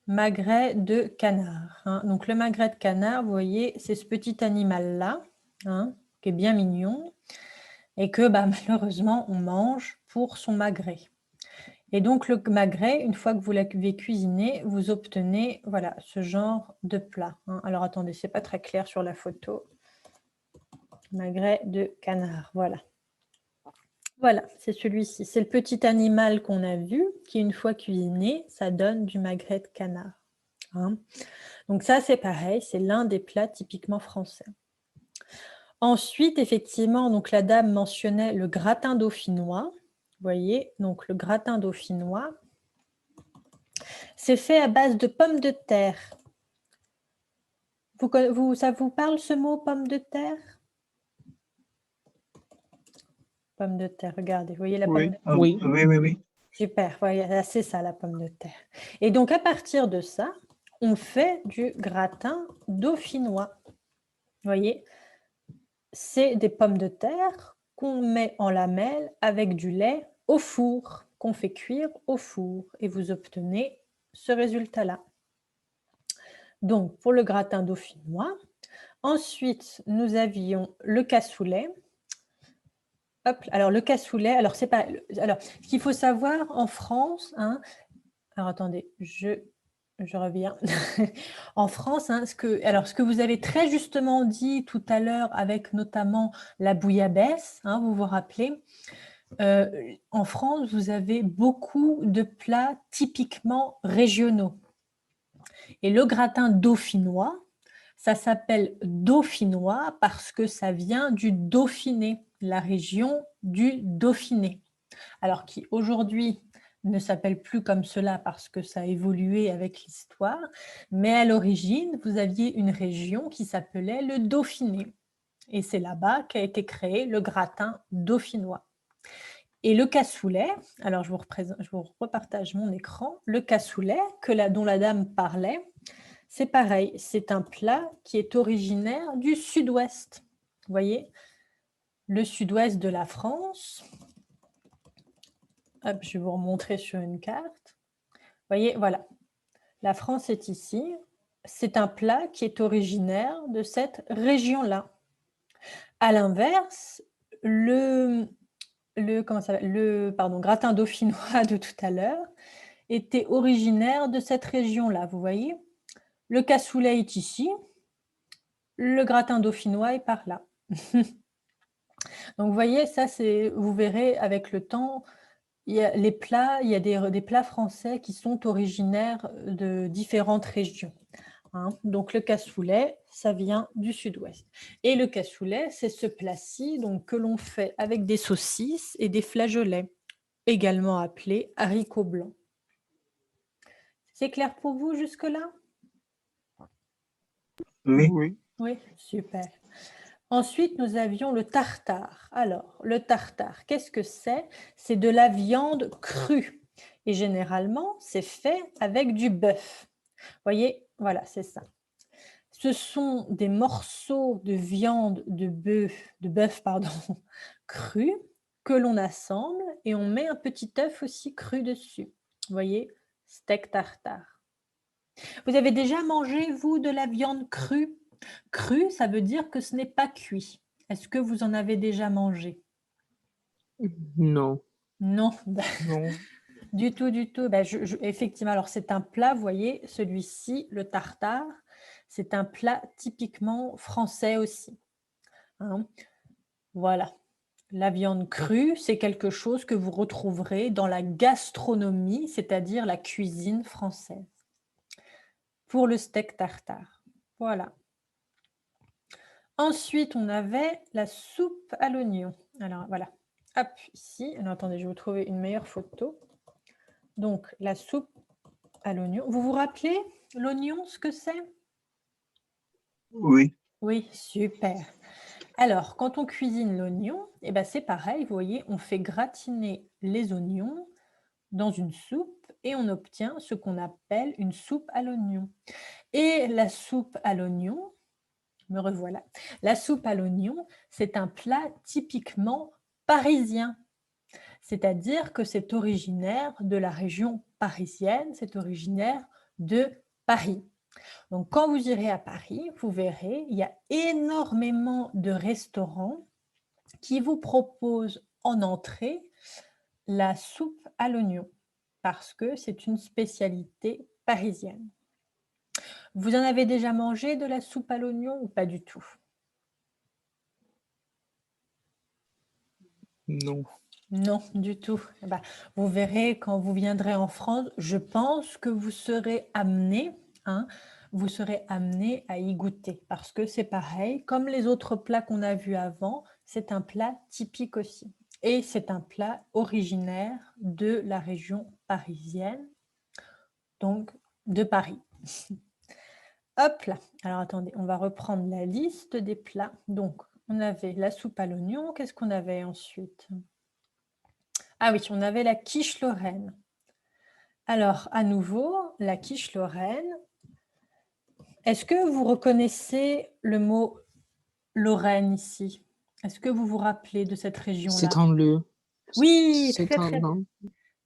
magret de canard. Hein. Donc le magret de canard, vous voyez, c'est ce petit animal-là, hein, qui est bien mignon, et que malheureusement, on mange pour son magret. Et donc le magret, une fois que vous l'avez cuisiné, vous obtenez voilà, ce genre de plat. Hein. Alors attendez, c'est pas très clair sur la photo. Magret de canard, voilà. Voilà, c'est celui-ci. C'est le petit animal qu'on a vu, qui une fois cuisiné, ça donne du magret de canard. Hein. Donc ça, c'est pareil, c'est l'un des plats typiquement français. Ensuite, effectivement, donc la dame mentionnait le gratin dauphinois. Vous voyez, donc le gratin dauphinois, c'est fait à base de pommes de terre. Ça vous parle ce mot, pomme de terre? Pomme de terre, regardez, vous voyez la pomme de terre? Oui, oui, oui, oui. Super, voilà, c'est ça la pomme de terre. Et donc à partir de ça, on fait du gratin dauphinois. Vous voyez, c'est des pommes de terre qu'on met en lamelles avec du lait au four, qu'on fait cuire au four. Et vous obtenez ce résultat-là. Donc pour le gratin dauphinois. Ensuite, nous avions le cassoulet. Hop, alors le cassoulet, alors c'est pas... Alors, ce qu'il faut savoir en France, hein, alors attendez, je reviens. En France, hein, ce que vous avez très justement dit tout à l'heure avec notamment la bouillabaisse, hein, vous vous rappelez, en France, vous avez beaucoup de plats typiquement régionaux. Et le gratin dauphinois, ça s'appelle dauphinois parce que ça vient du Dauphiné, la région du Dauphiné. Alors qui aujourd'hui ne s'appelle plus comme cela parce que ça a évolué avec l'histoire, mais à l'origine, vous aviez une région qui s'appelait le Dauphiné. Et c'est là-bas qu'a été créé le gratin dauphinois. Et le cassoulet, alors je vous repartage mon écran, le cassoulet dont la dame parlait, c'est pareil, c'est un plat qui est originaire du sud-ouest. Vous voyez, le sud-ouest de la France. Hop, je vais vous remontrer sur une carte. Vous voyez, voilà, la France est ici. C'est un plat qui est originaire de cette région-là. À l'inverse, le gratin dauphinois de tout à l'heure, étaient originaires de cette région-là. Vous voyez, le cassoulet est ici, le gratin dauphinois est par là. Donc, vous voyez, ça, vous verrez avec le temps, il y a des plats français qui sont originaires de différentes régions. Hein. Donc, le cassoulet, ça vient du sud-ouest. Et le cassoulet, c'est ce plat-ci que l'on fait avec des saucisses et des flageolets, également appelés haricots blancs. C'est clair pour vous jusque-là? Oui. Oui, super. Ensuite, nous avions le tartare. Alors, le tartare, qu'est-ce que c'est? C'est de la viande crue. Et généralement, c'est fait avec du bœuf. Vous voyez, voilà, c'est ça. Ce sont des morceaux de viande de bœuf cru que l'on assemble et on met un petit œuf aussi cru dessus. Vous voyez, steak tartare. Vous avez déjà mangé, vous, de la viande crue? Cru, ça veut dire que ce n'est pas cuit. Est-ce que vous en avez déjà mangé? Non. Non. Non. Du tout, du tout. Effectivement, alors c'est un plat, vous voyez, celui-ci, le tartare, c'est un plat typiquement français aussi. Hein? Voilà. La viande crue, c'est quelque chose que vous retrouverez dans la gastronomie, c'est-à-dire la cuisine française. Pour le steak tartare. Voilà. Ensuite, on avait la soupe à l'oignon. Alors, voilà. Hop, ici. Alors, attendez, je vais vous trouver une meilleure photo. Donc, la soupe à l'oignon. Vous vous rappelez l'oignon, ce que c'est? Oui. Oui, super. Alors, quand on cuisine l'oignon, c'est pareil, vous voyez, on fait gratiner les oignons dans une soupe et on obtient ce qu'on appelle une soupe à l'oignon. Et la soupe à l'oignon, me revoilà. La soupe à l'oignon, c'est un plat typiquement parisien. C'est-à-dire que c'est originaire de la région parisienne, c'est originaire de Paris. Donc, quand vous irez à Paris, vous verrez, il y a énormément de restaurants qui vous proposent en entrée la soupe à l'oignon parce que c'est une spécialité parisienne. Vous en avez déjà mangé de la soupe à l'oignon ou pas du tout? Non. Non, du tout. Vous verrez quand vous viendrez en France, je pense que vous serez amené, vous serez amené à y goûter parce que c'est pareil, comme les autres plats qu'on a vus avant, c'est un plat typique aussi. Et c'est un plat originaire de la région parisienne, donc de Paris. Hop là. Alors attendez, on va reprendre la liste des plats. Donc, on avait la soupe à l'oignon. Qu'est-ce qu'on avait ensuite? Ah oui, on avait la quiche lorraine. Alors, à nouveau, la quiche lorraine. Est-ce que vous reconnaissez le mot Lorraine ici? Est-ce que vous vous rappelez de cette région-là? C'est un lieu. Oui, C'est très, un très bien. nom.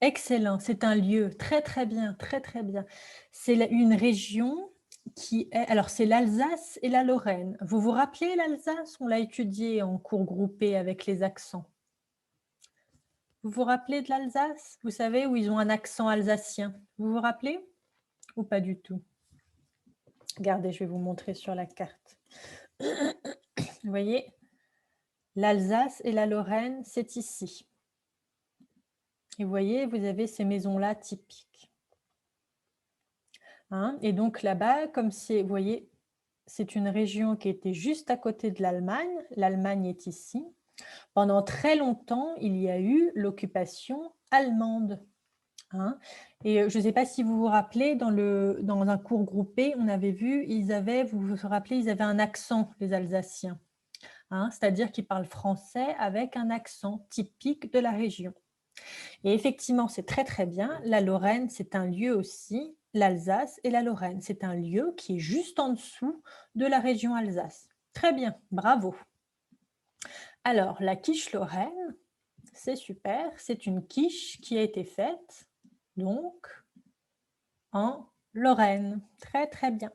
Excellent, c'est un lieu. Très, très bien, très, très bien. C'est une région qui est... Alors, c'est l'Alsace et la Lorraine. Vous vous rappelez l'Alsace? On l'a étudié en cours groupé avec les accents. Vous vous rappelez de l'Alsace? Vous savez où ils ont un accent alsacien. Vous vous rappelez? Ou pas du tout? Regardez, je vais vous montrer sur la carte. Vous voyez? L'Alsace et la Lorraine, c'est ici. Et vous voyez, vous avez ces maisons-là typiques. Et donc là-bas, comme c'est, vous voyez, c'est une région qui était juste à côté de l'Allemagne. L'Allemagne est ici. Pendant très longtemps, il y a eu l'occupation allemande. Et je ne sais pas si vous vous rappelez, dans un cours groupé, on avait vu, vous vous rappelez, ils avaient un accent, les Alsaciens. C'est-à-dire qu'ils parlent français avec un accent typique de la région. Et effectivement, c'est très très bien. La Lorraine, c'est un lieu aussi. L'Alsace et la Lorraine, c'est un lieu qui est juste en dessous de la région Alsace. Très bien, bravo. Alors, la quiche lorraine, c'est super. C'est une quiche qui a été faite, donc, en Lorraine. Très très bien.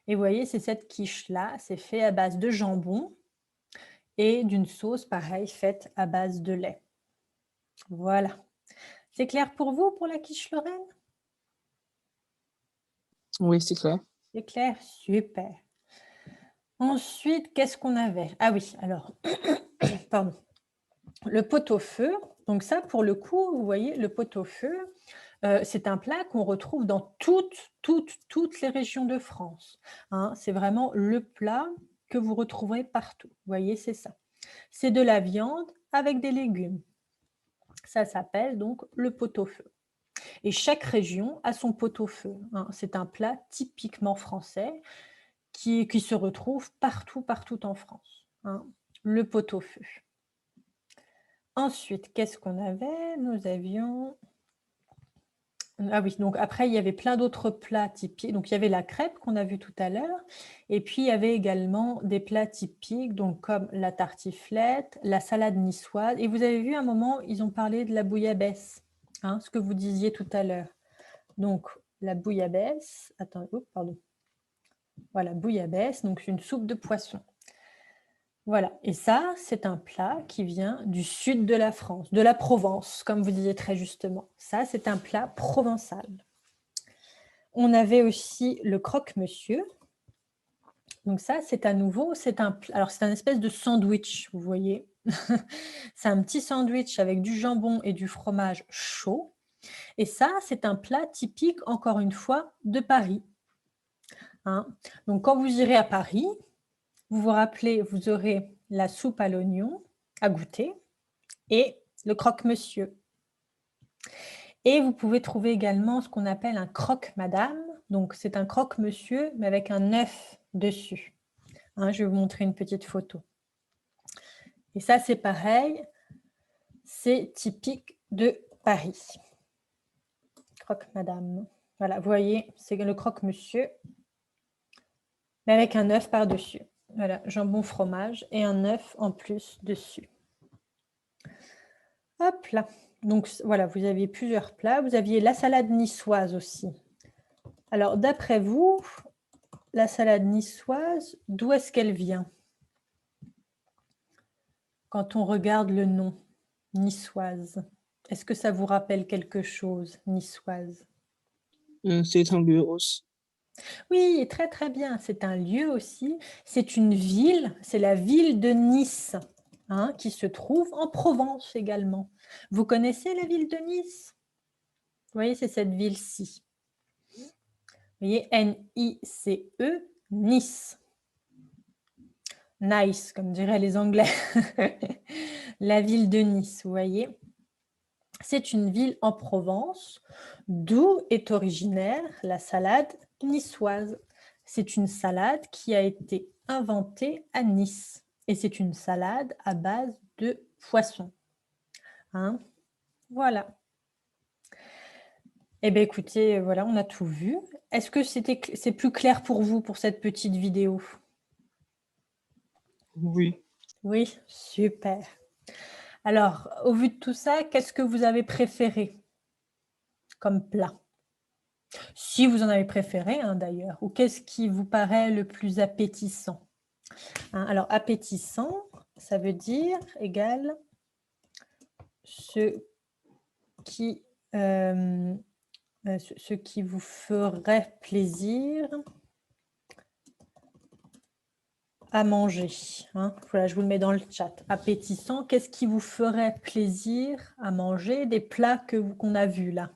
Et vous voyez, c'est cette quiche-là, c'est fait à base de jambon et d'une sauce, pareil, faite à base de lait. Voilà. C'est clair pour vous, pour la quiche lorraine? Oui, c'est clair. C'est clair? Super. Ensuite, qu'est-ce qu'on avait? Ah oui, alors, pardon. Le pot-au-feu. Donc ça, pour le coup, vous voyez, le pot-au-feu, c'est un plat qu'on retrouve dans toutes les régions de France. Hein. C'est vraiment le plat que vous retrouverez partout. Vous voyez, c'est ça. C'est de la viande avec des légumes. Ça s'appelle donc le pot-au-feu. Et chaque région a son pot-au-feu. Hein. C'est un plat typiquement français qui se retrouve partout en France. Hein. Le pot-au-feu. Ensuite, qu'est-ce qu'on avait? Nous avions... Ah oui, donc après, il y avait plein d'autres plats typiques. Donc, il y avait la crêpe qu'on a vue tout à l'heure. Et puis, il y avait également des plats typiques, donc comme la tartiflette, la salade niçoise. Et vous avez vu, à un moment, ils ont parlé de la bouillabaisse, hein, ce que vous disiez tout à l'heure. Donc, la bouillabaisse... Attends, oh, pardon. Voilà, bouillabaisse, donc c'est une soupe de poisson. Voilà, et ça, c'est un plat qui vient du sud de la France, de la Provence, comme vous disiez très justement. Ça, c'est un plat provençal. On avait aussi le croque-monsieur. Donc ça, c'est à nouveau, alors c'est un espèce de sandwich, vous voyez. C'est un petit sandwich avec du jambon et du fromage chaud. Et ça, c'est un plat typique, encore une fois, de Paris. Hein. Donc, quand vous irez à Paris, vous vous rappelez, vous aurez la soupe à l'oignon à goûter et le croque-monsieur. Et vous pouvez trouver également ce qu'on appelle un croque-madame. Donc, c'est un croque-monsieur, mais avec un œuf dessus. Hein, je vais vous montrer une petite photo. Et ça, c'est pareil. C'est typique de Paris. Croque-madame. Voilà, vous voyez, c'est le croque-monsieur, mais avec un œuf par-dessus. Voilà, jambon, fromage et un œuf en plus dessus. Hop là. Donc voilà, vous aviez plusieurs plats. Vous aviez la salade niçoise aussi. Alors, d'après vous, la salade niçoise, d'où est-ce qu'elle vient? Quand on regarde le nom, niçoise, est-ce que ça vous rappelle quelque chose, niçoise? C'est un lieu aussi. Oui, très très bien. C'est un lieu aussi. C'est une ville, c'est la ville de Nice, hein, qui se trouve en Provence également. Vous connaissez la ville de Nice? Vous voyez, c'est cette ville-ci. Vous voyez, N-I-C-E, Nice. Nice, comme diraient les Anglais. La ville de Nice, vous voyez. C'est une ville en Provence, d'où est originaire la salade niçoise. C'est une salade qui a été inventée à Nice. Et c'est une salade à base de poisson. Hein? Voilà. Eh bien, écoutez, voilà, on a tout vu. Est-ce que c'est plus clair pour vous pour cette petite vidéo? Oui. Oui, super. Alors, au vu de tout ça, qu'est-ce que vous avez préféré comme plat? Si vous en avez préféré, hein, d'ailleurs. Ou qu'est-ce qui vous paraît le plus appétissant? Hein, alors, appétissant, ça veut dire égal ce qui vous ferait plaisir à manger. Hein. Voilà, je vous le mets dans le chat. Appétissant, qu'est-ce qui vous ferait plaisir à manger des plats qu'on a vus là?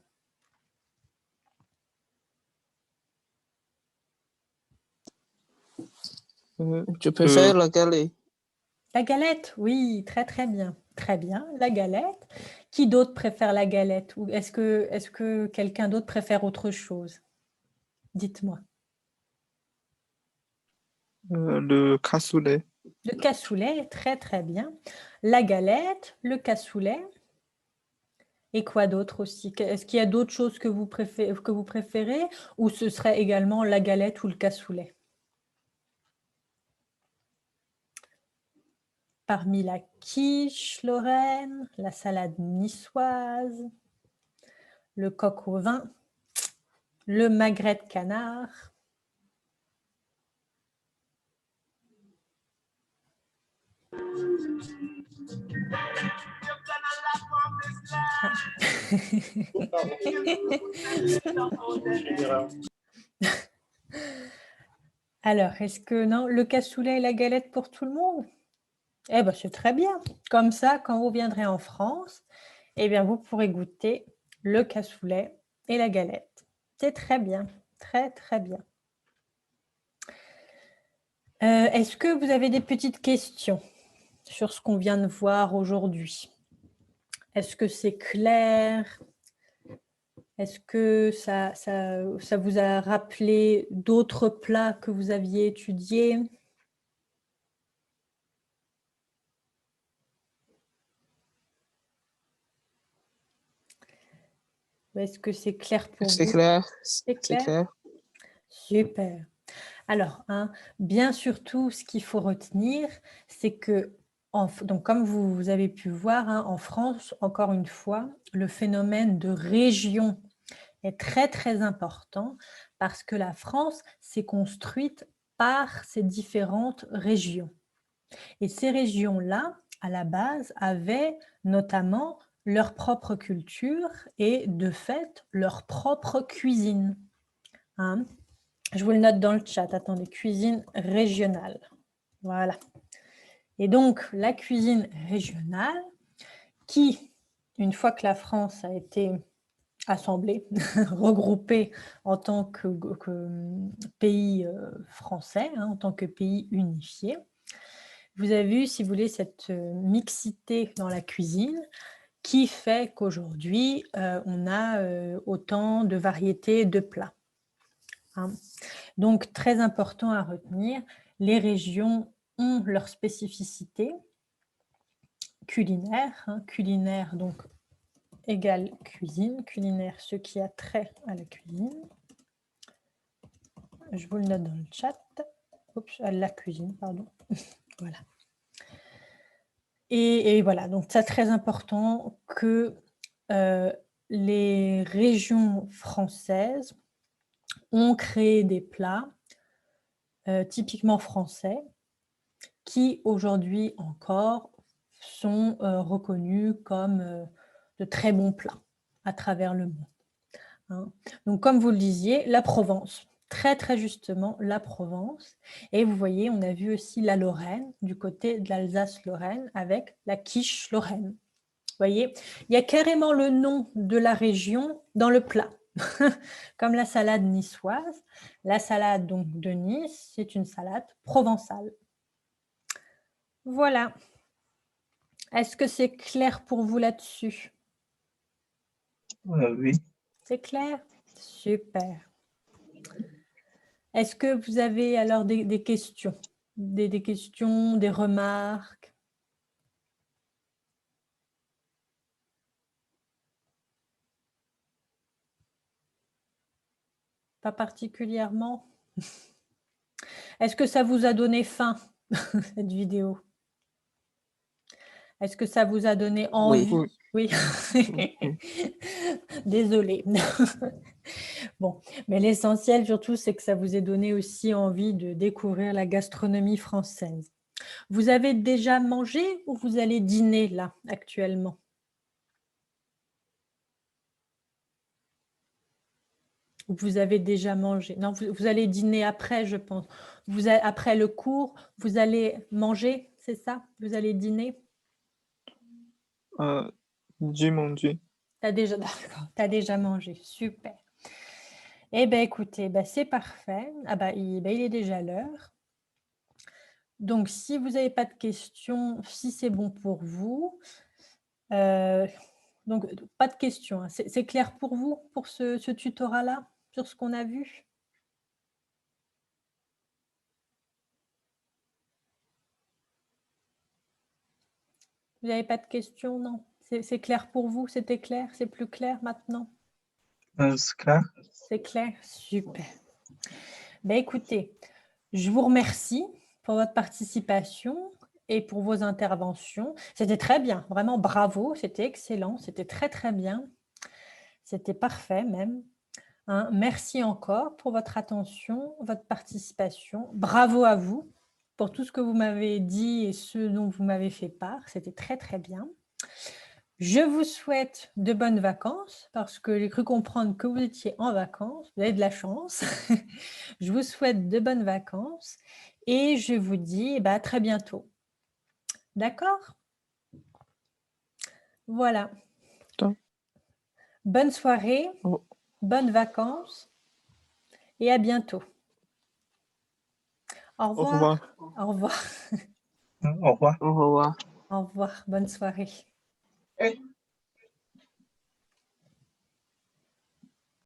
Je préfère la galette. La galette, oui, très très bien. Très bien, la galette. Qui d'autre préfère la galette? Ou est-ce que quelqu'un d'autre préfère autre chose? Dites-moi. Le cassoulet. Le cassoulet, très très bien. La galette, le cassoulet. Et quoi d'autre aussi? Est-ce qu'il y a d'autres choses que vous préférez ou ce serait également la galette ou le cassoulet? Parmi la quiche lorraine, la salade niçoise, le coq au vin, le magret de canard. Alors, est-ce que non, le cassoulet et la galette pour tout le monde? Eh bien, c'est très bien. Comme ça, quand vous viendrez en France, eh bien, vous pourrez goûter le cassoulet et la galette. C'est très bien, très, très bien. Est-ce que vous avez des petites questions sur ce qu'on vient de voir aujourd'hui? Est-ce que c'est clair? Est-ce que ça vous a rappelé d'autres plats que vous aviez étudiés? Est-ce que c'est clair pour C'est vous? clair. C'est C'est clair? clair. Super. Alors, hein, bien surtout, ce qu'il faut retenir, c'est que, donc, comme vous avez pu voir, hein, en France, encore une fois, le phénomène de région est très, très important parce que la France s'est construite par ces différentes régions. Et ces régions-là, à la base, avaient notamment leur propre culture et, de fait, leur propre cuisine. Hein. Je vous le note dans le chat. Attendez, cuisine régionale. Voilà. Et donc, la cuisine régionale qui, une fois que la France a été assemblée, regroupée en tant que pays français, hein, en tant que pays unifié, vous avez vu, si vous voulez, cette mixité dans la cuisine qui fait qu'aujourd'hui, on a autant de variétés de plats. Hein. Donc, très important à retenir, les régions ont leur spécificité culinaire. Hein, culinaire, donc, égale cuisine. Culinaire, ce qui a trait à la cuisine. Je vous le note dans le chat. Oups, à la cuisine, pardon. Voilà. Et voilà, donc c'est très important que les régions françaises ont créé des plats typiquement français qui aujourd'hui encore sont reconnus comme de très bons plats à travers le monde. Hein. Donc comme vous le disiez, la Provence, très très justement la Provence. Et vous voyez, on a vu aussi la Lorraine, du côté de l'Alsace-Lorraine, avec la quiche lorraine. Vous voyez, il y a carrément le nom de la région dans le plat. Comme la salade niçoise. La salade donc de Nice, c'est une salade provençale. Voilà. Est-ce que c'est clair pour vous là-dessus? Oui. C'est clair? Super. Est-ce que vous avez alors des questions? Des questions, des remarques? Pas particulièrement? Est-ce que ça vous a donné faim, cette vidéo? Est-ce que ça vous a donné envie? Oui. Désolée. Bon, mais l'essentiel surtout, c'est que ça vous ait donné aussi envie de découvrir la gastronomie française. Vous avez déjà mangé ou vous allez dîner là, actuellement? Vous avez déjà mangé? Non, vous allez dîner après, je pense. Après le cours, vous allez manger, c'est ça? Vous allez dîner? J'ai mangé. T'as déjà mangé, super. Eh bien, écoutez, c'est parfait. Ah il est déjà l'heure. Donc, si vous n'avez pas de questions, si c'est bon pour vous, donc pas de questions. Hein. C'est clair pour vous, pour ce tutorat-là, sur ce qu'on a vu? Vous n'avez pas de questions, non? C'est clair pour vous? C'était clair? C'est plus clair maintenant? C'est clair. C'est clair? Super. Écoutez, je vous remercie pour votre participation et pour vos interventions. C'était très bien, vraiment bravo, c'était excellent, c'était très très bien. C'était parfait même. Hein, merci encore pour votre attention, votre participation. Bravo à vous pour tout ce que vous m'avez dit et ce dont vous m'avez fait part. C'était très très bien. Je vous souhaite de bonnes vacances parce que j'ai cru comprendre que vous étiez en vacances. Vous avez de la chance. Je vous souhaite de bonnes vacances et je vous dis à très bientôt. D'accord? Voilà. Bonne soirée, bonnes vacances et à bientôt. Au revoir. revoir. Au revoir. Au revoir. Au revoir. Au revoir. Bonne soirée.